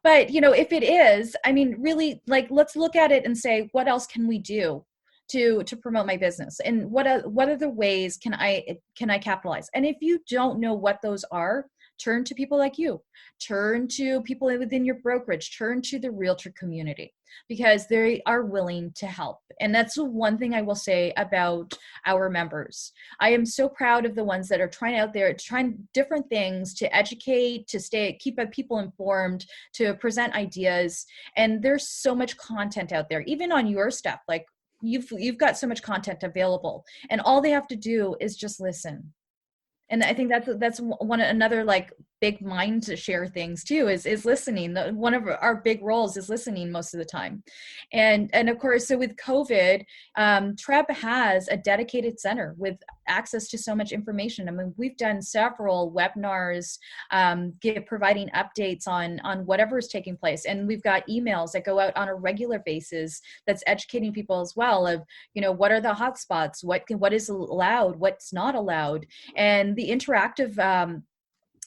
But if it is, I mean, really, like, let's look at it and say, what else can we do to promote my business, and what are the ways can I capitalize? And if you don't know what those are, turn to people like you, turn to people within your brokerage, turn to the realtor community, because they are willing to help. And that's the one thing I will say about our members. I am so proud of the ones that are trying different things to educate, to keep people informed, to present ideas. And there's so much content out there, even on your stuff. Like, you've got so much content available, and all they have to do is just listen. And I think that's another like big mind to share things too, is listening. One of our big roles is listening most of the time. And of course, so with COVID, TREB has a dedicated center with access to so much information. I mean, we've done several webinars, providing updates on whatever is taking place. And we've got emails that go out on a regular basis that's educating people as well of, what are the hot spots, what is allowed, what's not allowed. And the interactive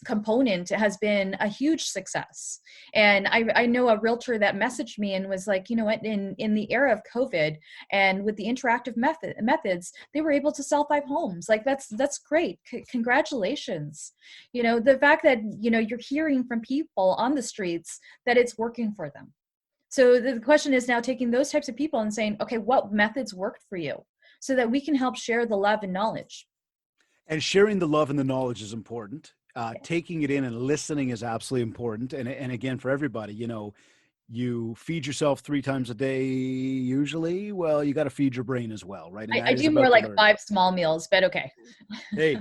component has been a huge success. And I know a realtor that messaged me and was like, you know what, in the era of COVID and with the interactive methods, they were able to sell 5 homes. Like, that's great. Congratulations. The fact that, you're hearing from people on the streets that it's working for them. So the question is now taking those types of people and saying, okay, what methods worked for you, so that we can help share the love and knowledge. And sharing the love and the knowledge is important. Taking it in and listening is absolutely important. And again, for everybody, you feed yourself 3 times a day usually. Well, you got to feed your brain as well, right? And I do more like 5 small meals, but okay. Hey,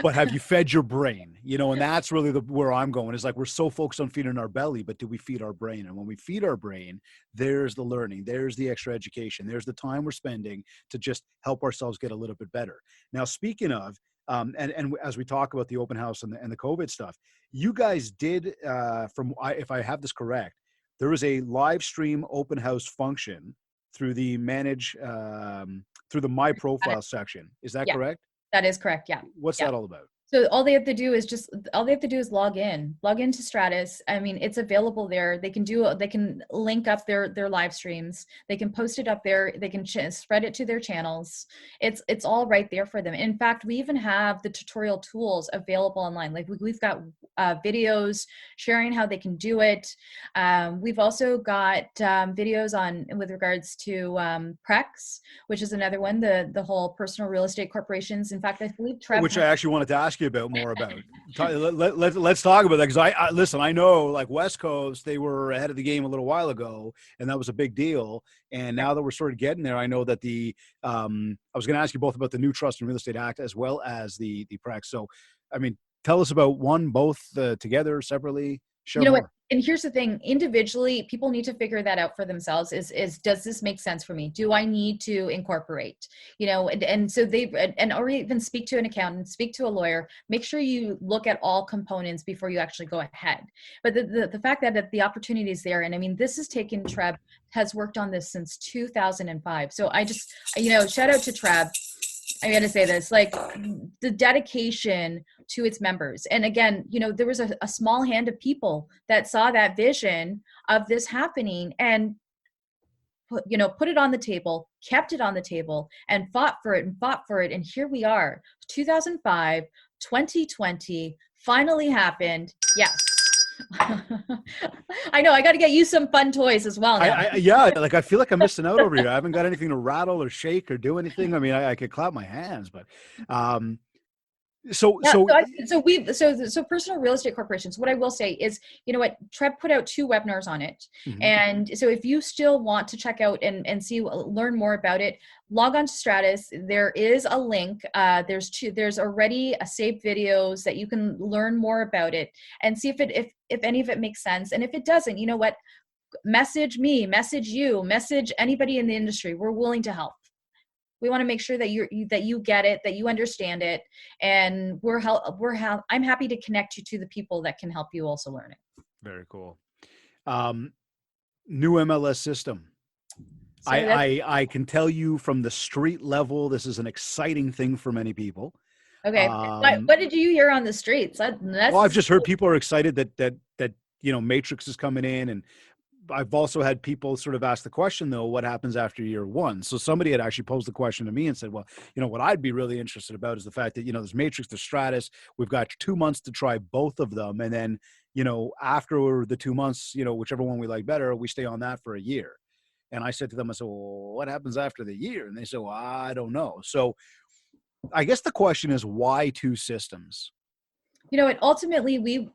but have you fed your brain? And that's really where I'm going, is like, we're so focused on feeding our belly, but do we feed our brain? And when we feed our brain, there's the learning, there's the extra education, there's the time we're spending to just help ourselves get a little bit better. Now, speaking of, and as we talk about the open house and the COVID stuff, you guys did, if I have this correct, there was a live stream open house function through the through the My Profile section. Is that correct? That is correct. Yeah. What's that all about? So all they have to do is log into Stratus. I mean, it's available there. They can link up their live streams. They can post it up there. They can spread it to their channels. It's all right there for them. In fact, we even have the tutorial tools available online. Like, we've got videos sharing how they can do it. We've also got videos with regards to PREX, which is another one, the whole personal real estate corporations. In fact, I believe TREB, which I actually wanted to ask you about more about. Let's talk about that, because I listen, I know, like, West Coast, they were ahead of the game a little while ago, and that was a big deal. And now that we're sort of getting there, I know that I was going to ask you both about the new Trust and Real Estate Act as well as the PREX. So, I mean, tell us about both together, separately. Share more. What? And here's the thing, individually, people need to figure that out for themselves is does this make sense for me? Do I need to incorporate, and so or even speak to an accountant, speak to a lawyer, make sure you look at all components before you actually go ahead. But the fact that the opportunity is there, and I mean, this has taken TREB, has worked on this since 2005. So I just, shout out to TREB. I got to say this, like, the dedication to its members. And again, there was a small hand of people that saw that vision of this happening and put it on the table, kept it on the table, and fought for it. And here we are, 2005, 2020, finally happened. Yes. I know, I got to get you some fun toys as well now. I feel like I'm missing out over here. I haven't got anything to rattle or shake or do anything. I mean, I could clap my hands, but So personal real estate corporations, what I will say is, TREB put out 2 webinars on it. Mm-hmm. And so if you still want to check out and learn more about it, log on to Stratus. There is a link. There's already a saved videos that you can learn more about it and see if any of it makes sense. And if it doesn't, you know what? Message me, message you, message anybody in the industry. We're willing to help. We want to make sure that you get it, that you understand it, and I'm happy to connect you to the people that can help you also learn it. Very cool. New MLS system. So I can tell you from the street level, this is an exciting thing for many people. Okay. What did you hear on the streets? Well, I've just heard people are excited that Matrix is coming in, and I've also had people sort of ask the question though, what happens after year one? So somebody had actually posed the question to me and said, well, what I'd be really interested about is the fact that, there's Matrix, there's Stratus, we've got 2 months to try both of them. And then, after the 2 months, whichever one we like better, we stay on that for a year. And I said to them, I said, well, what happens after the year? And they said, well, I don't know. So I guess the question is, why 2 systems? Ultimately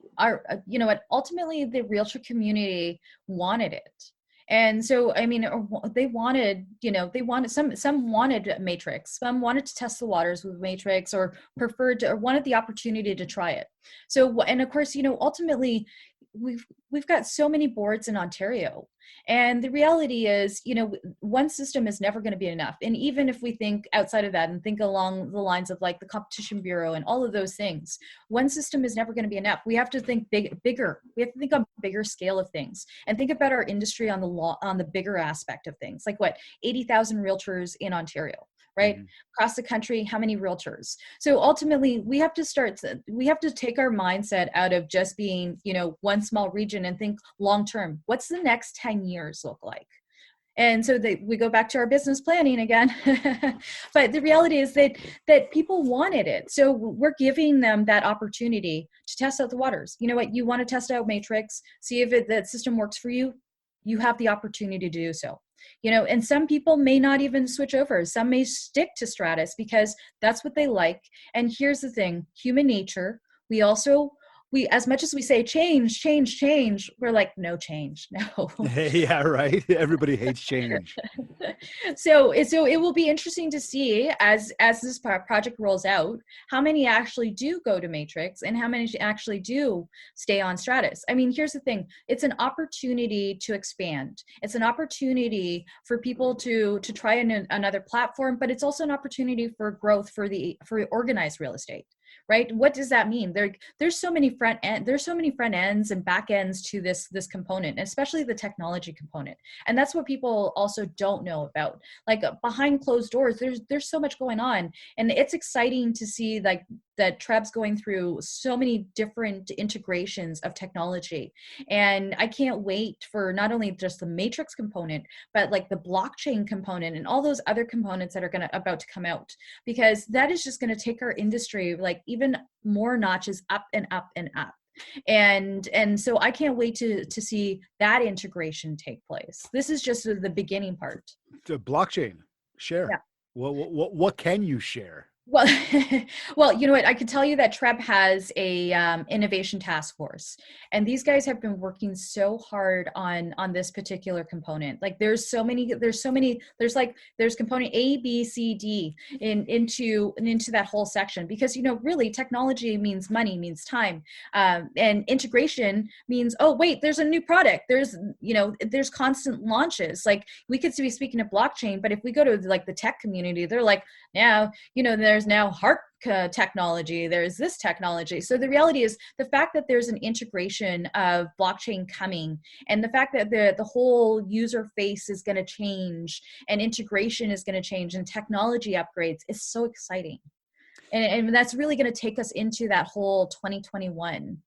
ultimately the realtor community wanted it. And so, they wanted some wanted Matrix, some wanted to test the waters with Matrix, or wanted the opportunity to try it. So, and of course, ultimately we've got so many boards in Ontario. And the reality is, one system is never going to be enough. And even if we think outside of that and think along the lines of like the Competition Bureau and all of those things, one system is never going to be enough. We have to think bigger. We have to think on a bigger scale of things and think about our industry on the bigger aspect of things. Like 80,000 realtors in Ontario, right? Mm-hmm. Across the country, how many realtors? So ultimately we have to take our mindset out of just being, one small region and think long-term. What's the next 10 years look like? And so we go back to our business planning again. But the reality is that people wanted it. So we're giving them that opportunity to test out the waters. You know what? You want to test out Matrix, see if that system works for you. You have the opportunity to do so. And some people may not even switch over. Some may stick to Stratus because that's what they like. And here's the thing, human nature, we as much as we say change, we're like, no change, no. Yeah, right. Everybody hates change. So it will be interesting to see as this project rolls out, how many actually do go to Matrix and how many actually do stay on Stratus. Here's the thing. It's an opportunity to expand. It's an opportunity for people to try another platform, but it's also an opportunity for growth for organized real estate. Right? What does that mean? There's so many front ends and back ends to this component, especially the technology component. And that's what people also don't know about. Like behind closed doors, there's so much going on, and it's exciting to see like that TTREB's going through so many different integrations of technology. And I can't wait for not only just the Matrix component, but like the blockchain component and all those other components that are about to come out, because that is just going to take our industry like even more notches up and up and up. And so I can't wait to see that integration take place. This is just the beginning part. The blockchain, share. Yeah. What can you share? Well, you know what? I can tell you that TTREB has a innovation task force, and these guys have been working so hard on this particular component. Like, there's component A, B, C, D into that whole section, because really technology means money, means time, and integration means, oh wait, there's a new product. There's constant launches. Like, we could be speaking of blockchain, but if we go to like the tech community, they're like, now there's now heart technology, there's this technology. So the reality is the fact that there's an integration of blockchain coming, and the fact that the whole user face is going to change and integration is going to change and technology upgrades is so exciting. And that's really going to take us into that whole 2021.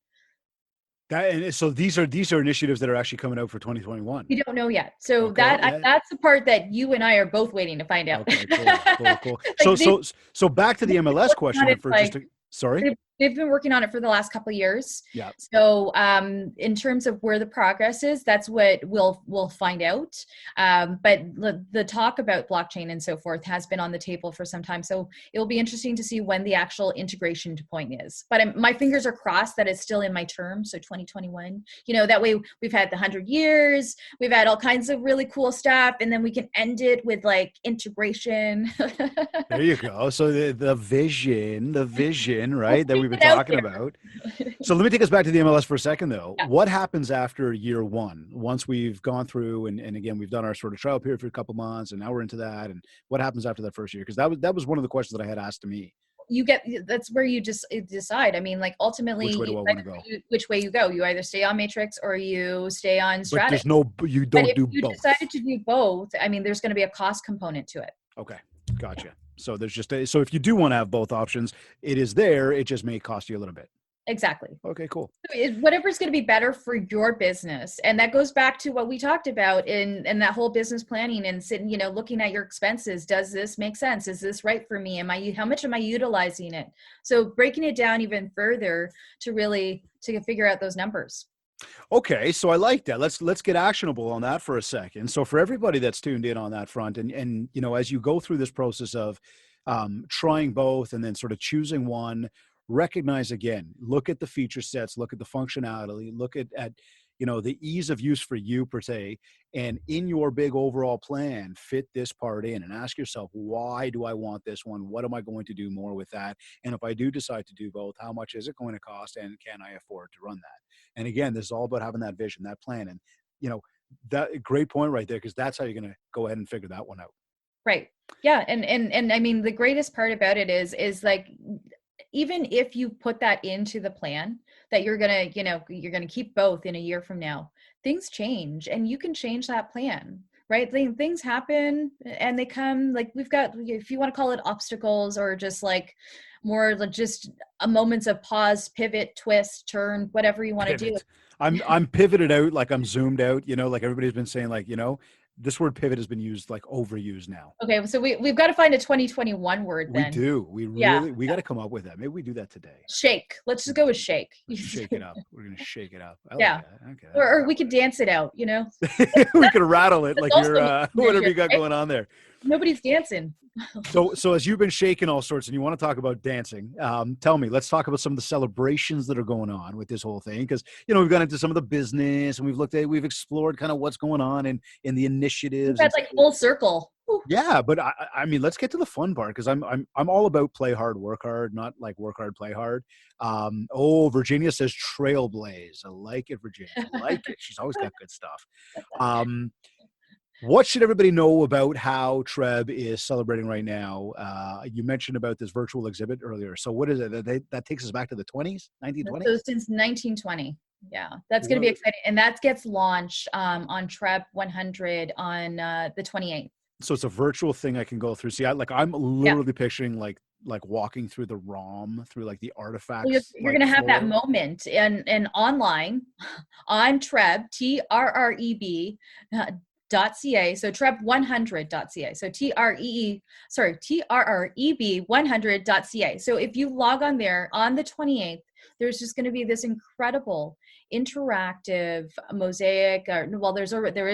So these are initiatives that are actually coming out for 2021. We don't know yet. So okay, that's the part that you and I are both waiting to find out. Okay, cool. So back to the MLS question sorry. They've been working on it for the last couple of years. Yeah. So in terms of where the progress is, that's what we'll find out. But the talk about blockchain and so forth has been on the table for some time. So it will be interesting to see when the actual integration point is. But my fingers are crossed that it's still in my term. So 2021, that way we've had the 100 years, we've had all kinds of really cool stuff, and then we can end it with like integration. There you go. So the vision, right? That we we've been talking about. So let me take us back to the MLS for a second, though. Yeah. What happens after year one, once we've gone through and again, we've done our sort of trial period for a couple months, and now we're into that. And what happens after that first year? Because that was one of the questions that I had asked to me. That's where you just decide. I mean, like, ultimately, which way do I want to go? Which way you go. You either stay on Matrix or you stay on Strategy. But you don't do both. If you decided to do both, I mean, there's going to be a cost component to it. Okay. Gotcha. So there's so if you do want to have both options, it is there. It just may cost you a little bit. Exactly. Okay, cool. Whatever's going to be better for your business. And that goes back to what we talked about in that whole business planning and sitting, looking at your expenses. Does this make sense? Is this right for me? How much am I utilizing it? So breaking it down even further to figure out those numbers. Okay, so I like that. Let's get actionable on that for a second. So for everybody that's tuned in on that front, and as you go through this process of trying both and then sort of choosing one, recognize again, look at the feature sets, look at the functionality, look at the ease of use for you per se, and in your big overall plan, fit this part in and ask yourself, why do I want this one? What am I going to do more with that? And if I do decide to do both, how much is it going to cost, and can I afford to run that? And again, this is all about having that vision, that plan. And, that great point right there, because that's how you're going to go ahead and figure that one out. Right. Yeah. And I mean, the greatest part about it is like, even if you put that into the plan that you're going to keep both in a year from now, things change and you can change that plan, right? Things happen and they come, like, we've got, if you want to call it obstacles or just like more like just a moments of pause, pivot, twist, turn, whatever you want to do. I'm pivoted out, like I'm zoomed out, like everybody's been saying, like, this word pivot has been used, like, overused now. Okay, so we've got to find a 2021 word then. We do. We got to come up with that. Maybe we do that today. Shake. Let's just go with shake. Shake it up. We're going to shake it up. Yeah. Like that. Okay. Or we could dance it out, We could rattle it like you're whatever you got going on there. Nobody's dancing. So as you've been shaking all sorts and you want to talk about dancing, tell me, let's talk about some of the celebrations that are going on with this whole thing. Because, we've gone into some of the business and we've explored kind of what's going on in the initiatives. That's like full circle. Yeah, but I mean, let's get to the fun part, because I'm all about play hard, work hard, not like work hard, play hard. Virginia says trailblaze. I like it, Virginia. I like it. She's always got good stuff. What should everybody know about how TTREB is celebrating right now? You mentioned about this virtual exhibit earlier. So what is it? That takes us back to the 1920s? So since 1920. Yeah, that's going to be exciting. And that gets launched on TTREB 100 on the 28th. So it's a virtual thing I can go through. See, I'm literally picturing like walking through the ROM, through like the artifacts. Well, you're going to have that moment and online on TTREB, TRREB, .ca, so TTREB100.ca, so TRREB100.ca. So if you log on there on the 28th, there's just going to be this incredible interactive mosaic. There is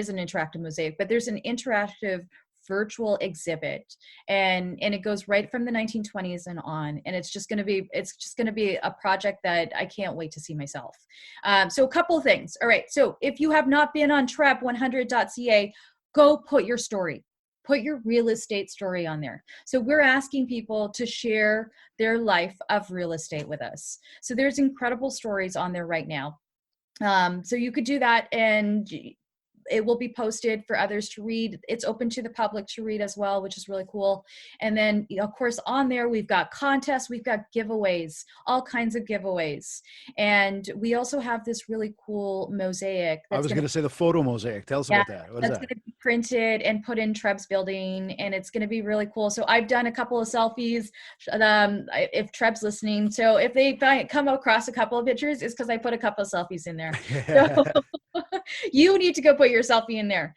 an interactive mosaic, but there's an interactive virtual exhibit, and it goes right from the 1920s and on, and it's just going to be a project that I can't wait to see myself. So a couple of things. All right, so if you have not been on TTREB100.ca, go put your story. Put your real estate story on there. So we're asking people to share their life of real estate with us. So there's incredible stories on there right now. So you could do that, and it will be posted for others to read. It's open to the public to read as well, which is really cool. And then, of course, on there, we've got contests, we've got giveaways, all kinds of giveaways. And we also have this really cool mosaic. I was going to say the photo mosaic. Tell us about that. What is that? That's going to be printed and put in TTREB's building, and it's going to be really cool. So I've done a couple of selfies, if TTREB's listening. So if they come across a couple of pictures, it's because I put a couple of selfies in there. So you need to go put your selfie in there.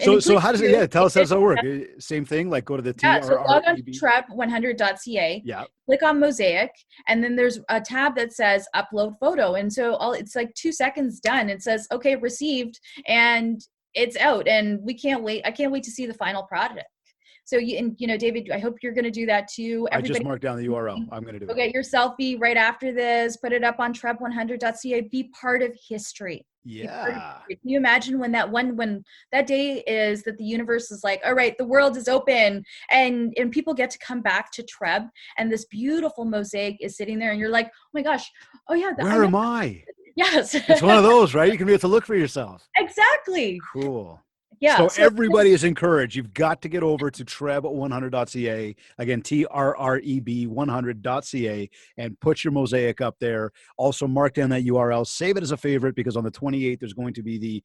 So how does it? Yeah, tell us how does it work. Same thing. Like go to the TRREB. So log on to TTREB100.ca. Yeah. Click on Mosaic, and then there's a tab that says Upload Photo, and so it's like 2 seconds done. It says okay, received, and it's out, and we can't wait. I can't wait to see the final project. So David, I hope you're going to do that too. I just marked down the URL. I'm going to do it. Get your selfie right after this. Put it up on TTREB100.ca. Be part of history. Yeah. Can you imagine when that day is that the universe is like, all right, the world is open, and people get to come back to TREB, and this beautiful mosaic is sitting there, and you're like, oh my gosh, oh yeah, where am I? Yes. It's one of those, right? You can be able to look for yourself. Exactly. Cool. Yeah. So everybody is encouraged. You've got to get over to treb100.ca. Again, TRREB100.ca, and put your mosaic up there. Also mark down that URL. Save it as a favorite, because on the 28th, there's going to be the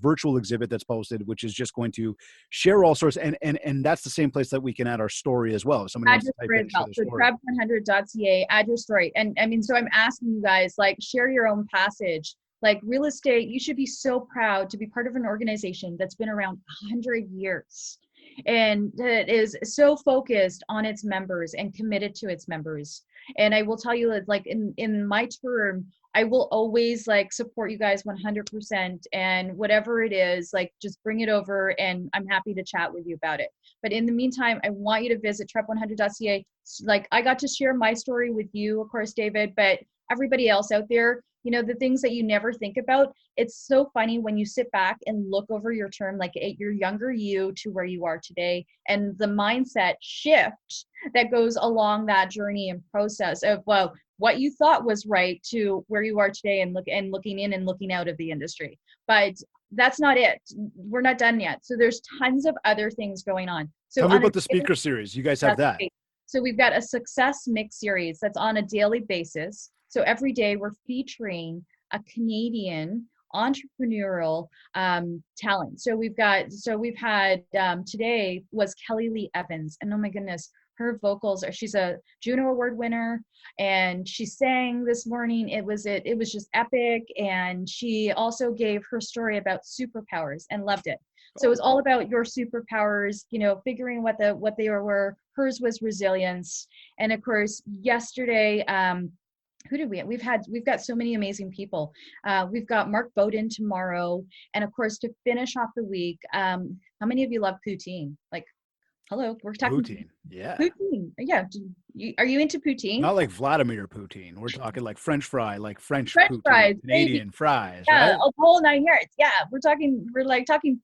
virtual exhibit that's posted, which is just going to share all sorts. And that's the same place that we can add our story as well. If somebody wants to type in so treb100.ca, add your story. And I mean, so I'm asking you guys, like, share your own passage. Like, real estate, you should be so proud to be part of an organization that's been around 100 years and that is so focused on its members and committed to its members. And I will tell you that, like, in my term, I will always, like, support you guys 100%, and whatever it is, like, just bring it over and I'm happy to chat with you about it. But in the meantime, I want you to visit treb100.ca. Like, I got to share my story with you, of course, David, but everybody else out there, you know, the things that you never think about. It's so funny when you sit back and look over your term, like at your younger you to where you are today, and the mindset shift that goes along that journey and process of, well, what you thought was right to where you are today, and looking in and looking out of the industry. But that's not it. We're not done yet. So there's tons of other things going on. So tell me about the speaker series. You guys have that. Great. So we've got a success mix series that's on a daily basis. So every day we're featuring a Canadian entrepreneurial talent. So we've had today was Kelly Lee Evans, and oh my goodness, her vocals she's a Juno Award winner, and she sang this morning. It was just epic, and she also gave her story about superpowers and loved it. So it was all about your superpowers, you know, figuring what they were. Hers was resilience. And of course, yesterday, who did we've got so many amazing people. We've got Mark Bowden tomorrow. And of course, to finish off the week, how many of you love poutine? Like, hello, we're talking poutine. Yeah. Poutine. Yeah. Are you into poutine? Not like Vladimir Poutine. We're talking like French fry, like French poutine, fries, Canadian fries. Yeah, right? A whole 9 yards. Yeah, we're talking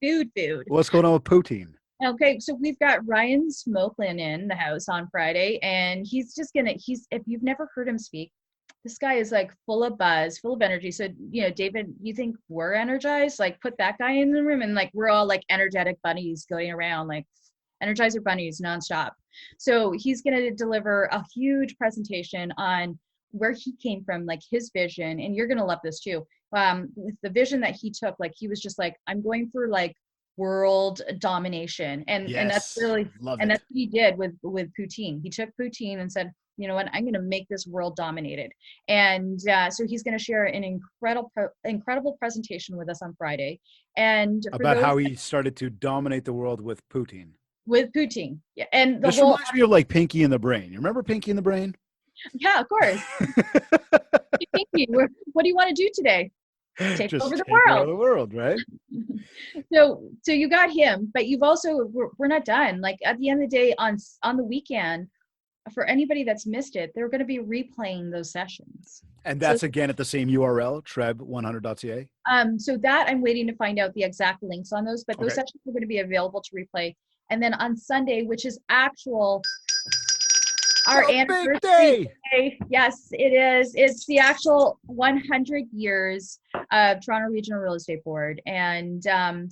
food. What's going on with poutine? Okay, so we've got Ryan Smoklin in the house on Friday, and he's if you've never heard him speak, this guy is like full of buzz, full of energy. So, you know, David, you think we're energized? Like, put that guy in the room and like we're all like energetic bunnies going around, like Energizer bunnies nonstop. So he's going to deliver a huge presentation on where he came from, like his vision, and you're going to love this too. With the vision that he took, like he was just like, I'm going for like world domination, and that's really that's what he did with poutine. He took poutine and said, you know what, I'm going to make this world dominated. And so he's going to share an incredible presentation with us on Friday, and about how he started to dominate the world with poutine. Yeah, and this reminds me of like Pinky and the Brain. You remember Pinky and the Brain? Yeah, of course. Hey, Pinky, what do you want to do today? Take over the world, right? So you got him, but you've also, we're not done. Like at the end of the day, on the weekend, for anybody that's missed it, they're going to be replaying those sessions. And that's again at the same URL, treb100.ca. So that I'm waiting to find out the exact links on those, but those sessions are going to be available to replay. And then on Sunday, which is our anniversary day. Yes, it is. It's the actual 100 years of Toronto Regional Real Estate Board. And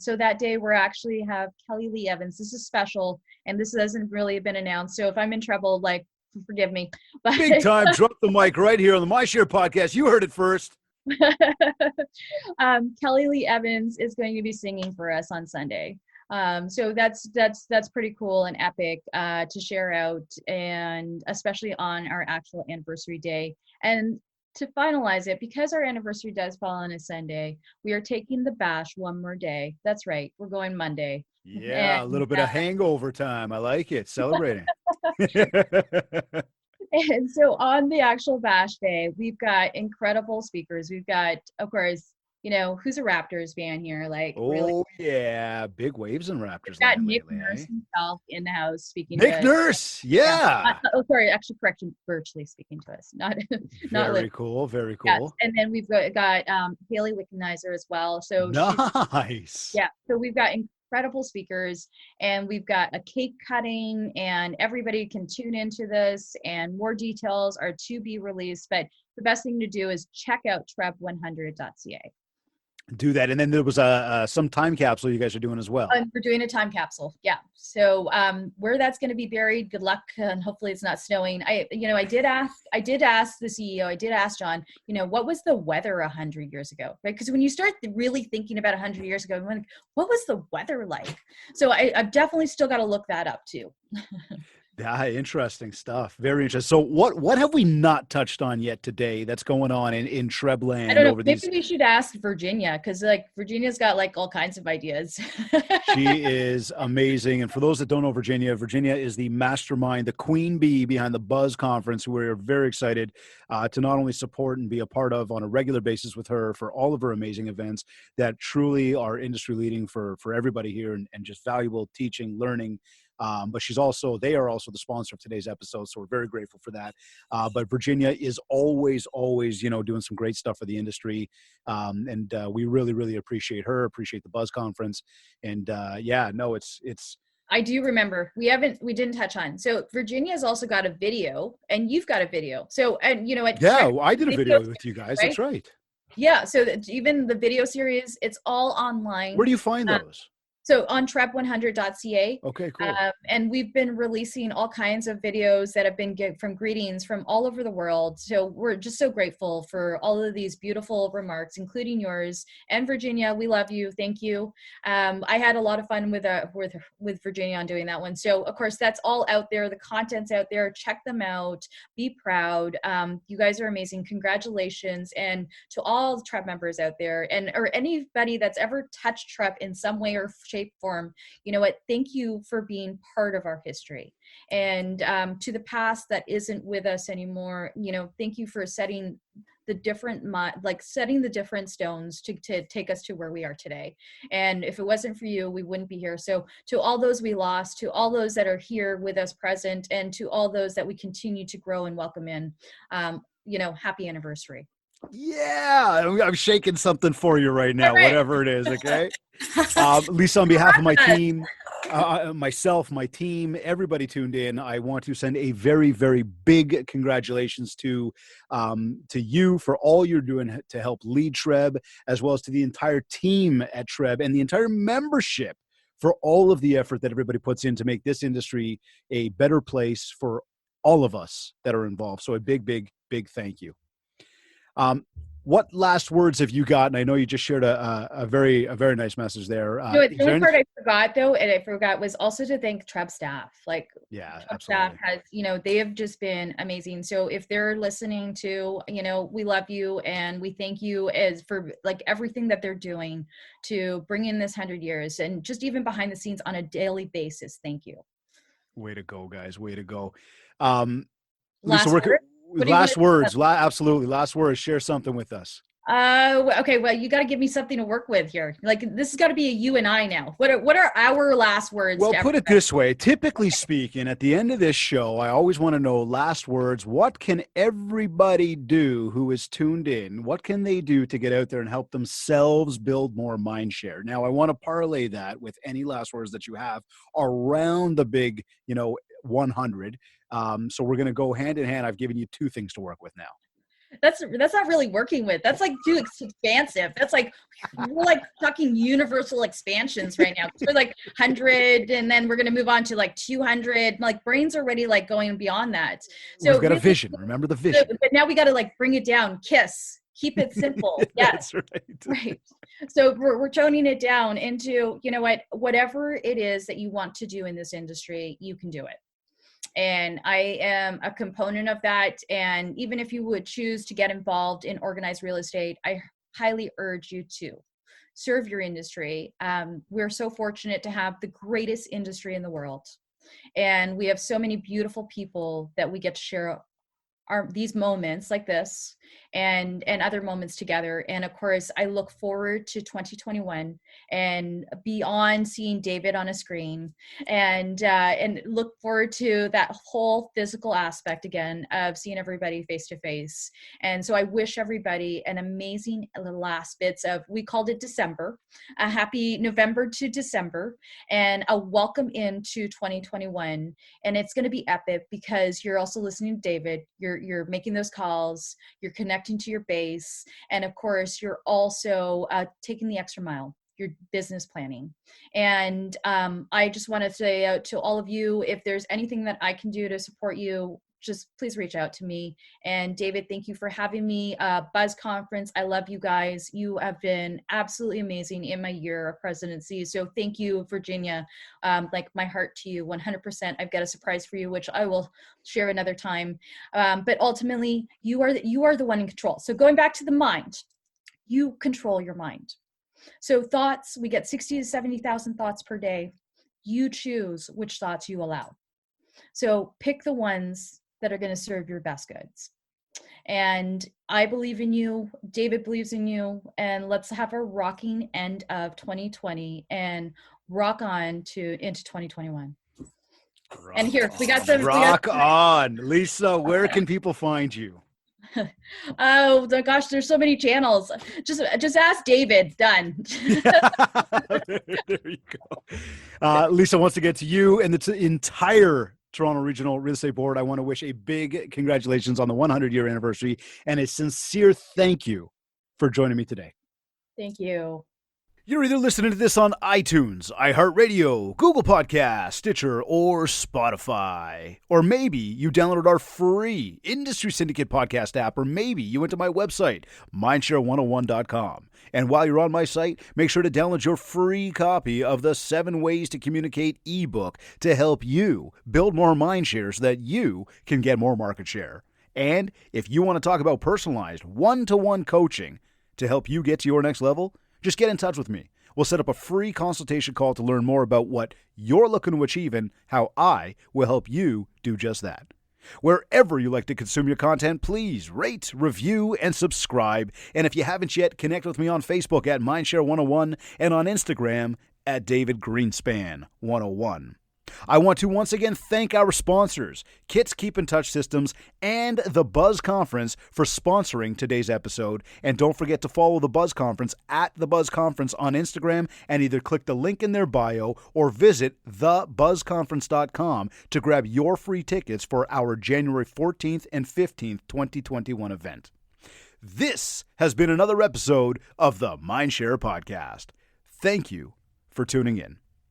so that day we're actually have Kelly Lee Evans. This is special, and this hasn't really been announced. So if I'm in trouble, like, forgive me. But big time, drop the mic right here on the MyShare podcast. You heard it first. Kelly Lee Evans is going to be singing for us on Sunday. So that's pretty cool and epic to share out, and especially on our actual anniversary day. And to finalize it, because our anniversary does fall on a Sunday, we are taking the bash one more day. That's right, we're going Monday. Yeah, and a little bit of hangover time. I like it. Celebrating. And so on the actual bash day, we've got incredible speakers. We've got, of course, who's a Raptors fan here? Like, really? Oh yeah, big waves and Raptors Got land Nick lately, Nurse eh? himself in the house speaking to Nick us. Nurse, Yeah. yeah. Oh, sorry. Actually, correction. Virtually speaking to us, not not literally. Very cool, very Yes. cool. And then we've got Haley Wickenizer as well. So she's Nice. yeah. So we've got incredible speakers, and we've got a cake cutting, and everybody can tune into this. And more details are to be released. But the best thing to do is check out treb100.ca. Do that, and then there was some time capsule you guys are doing as well. And we're doing a time capsule. Yeah. So where that's going to be buried, good luck, and hopefully it's not snowing. I did ask the CEO, I did ask John, what was the weather 100 years ago, right? Because when you start really thinking about 100 years ago, I'm like, what was the weather like? So I've definitely still got to look that up too. Yeah, interesting stuff. Very interesting. So what have we not touched on yet today that's going on in TREB land? I don't know. Over Maybe these? we should ask Virginia, because like Virginia's got like all kinds of ideas. She is amazing. And for those that don't know Virginia, Virginia is the mastermind, the queen bee behind the Buzz Conference. We're very excited to not only support and be a part of on a regular basis with her for all of her amazing events that truly are industry leading for everybody here, and just valuable teaching, learning. But they are also the sponsor of today's episode. So we're very grateful for that. But Virginia is always, doing some great stuff for the industry. And we really, really appreciate her, appreciate the Buzz Conference. And it's. I do remember we didn't touch on. So Virginia's also got a video, and you've got a video. So, and what? Yeah, I did a video with you guys. Right? That's right. Yeah. So even the video series, it's all online. Where do you find those? So on treb100.ca. Okay, cool. And we've been releasing all kinds of videos that have been from greetings from all over the world. So we're just so grateful for all of these beautiful remarks, including yours. And Virginia, we love you. Thank you. I had a lot of fun with Virginia on doing that one. So of course, that's all out there. The content's out there. Check them out. Be proud. You guys are amazing. Congratulations. And to all TREB members out there, or anybody that's ever touched TREB in some way or shape, form, thank you for being part of our history. And to the past that isn't with us anymore, thank you for setting the different stones to take us to where we are today. And if it wasn't for you, we wouldn't be here. So to all those we lost, to all those that are here with us present, and to all those that we continue to grow and welcome in, happy anniversary. Yeah, I'm shaking something for you right now, whatever it is, okay? Lisa, on behalf of my team, myself, my team, everybody tuned in, I want to send a very, very big congratulations to you for all you're doing to help lead TREB, as well as to the entire team at TREB and the entire membership for all of the effort that everybody puts in to make this industry a better place for all of us that are involved. So a big, big, big thank you. What last words have you got? And I know you just shared a very nice message there. The only part I forgot was also to thank TREB staff. Like, yeah, TREB staff has, they have just been amazing. So if they're listening to, we love you and we thank you for like everything that they're doing to bring in this 100 years, and just even behind the scenes on a daily basis. Thank you. Way to go, guys. Way to go. Last words. Absolutely. Last words. Share something with us. Okay. Well, you got to give me something to work with here. Like, this has got to be a you and I now. What are our last words? Well, put it this way. Typically speaking, at the end of this show, I always want to know last words. What can everybody do who is tuned in? What can they do to get out there and help themselves build more mind share? Now, I want to parlay that with any last words that you have around the big, 100. So we're going to go hand in hand. I've given you 2 things to work with now. That's not really working with. That's like too expansive. That's like, we're like talking universal expansions right now. We're like 100, and then we're going to move on to like 200. Like, brains are already like going beyond that. So we've got a vision. Remember the vision. But now we got to like bring it down. KISS. Keep it simple. Yes. That's right. Right. So we're toning it down into, whatever it is that you want to do in this industry, you can do it. And I am a component of that. And even if you would choose to get involved in organized real estate, I highly urge you to serve your industry. We're so fortunate to have the greatest industry in the world. And we have so many beautiful people that we get to share these moments like this and other moments together. And of course, I look forward to 2021 and beyond seeing David on a screen, and look forward to that whole physical aspect again of seeing everybody face to face. And so I wish everybody an amazing last bits of, we called it December, a happy November to December, and a welcome into 2021. And it's going to be epic because you're also listening to David, you're making those calls, you're connecting to your base, and of course you're also taking the extra mile, your business planning. And I just want to say to all of you, if there's anything that I can do to support you, just please reach out to me. And David, thank you for having me. Buzz Conference, I love you guys. You have been absolutely amazing in my year of presidency. So thank you, Virginia. Like, my heart to you, 100%. I've got a surprise for you, which I will share another time. But ultimately, you are the one in control. So going back to the mind, you control your mind. So thoughts, we get 60 to 70,000 thoughts per day. You choose which thoughts you allow. So pick the ones that are going to serve your best goods. And I believe in you. David believes in you. And let's have a rocking end of 2020 and rock on into 2021. And here, we got some. Rock on. Lisa, where can people find you? Oh gosh, there's so many channels. Just ask David. Done. There you go. Lisa, once again, to you and the entire Toronto Regional Real Estate Board, I want to wish a big congratulations on the 100-year anniversary and a sincere thank you for joining me today. Thank you. You're either listening to this on iTunes, iHeartRadio, Google Podcasts, Stitcher, or Spotify. Or maybe you downloaded our free Industry Syndicate podcast app, or maybe you went to my website, mindshare101.com. And while you're on my site, make sure to download your free copy of the 7 Ways to Communicate ebook to help you build more mindshare so that you can get more market share. And if you want to talk about personalized one-to-one coaching to help you get to your next level, just get in touch with me. We'll set up a free consultation call to learn more about what you're looking to achieve and how I will help you do just that. Wherever you like to consume your content, please rate, review, and subscribe. And if you haven't yet, connect with me on Facebook at Mindshare101 and on Instagram at David Greenspan 101. I want to once again thank our sponsors, Kits Keep in Touch Systems and the Buzz Conference, for sponsoring today's episode. And don't forget to follow the Buzz Conference at the Buzz Conference on Instagram, and either click the link in their bio or visit thebuzzconference.com to grab your free tickets for our January 14th and 15th, 2021 event. This has been another episode of the Mindshare Podcast. Thank you for tuning in.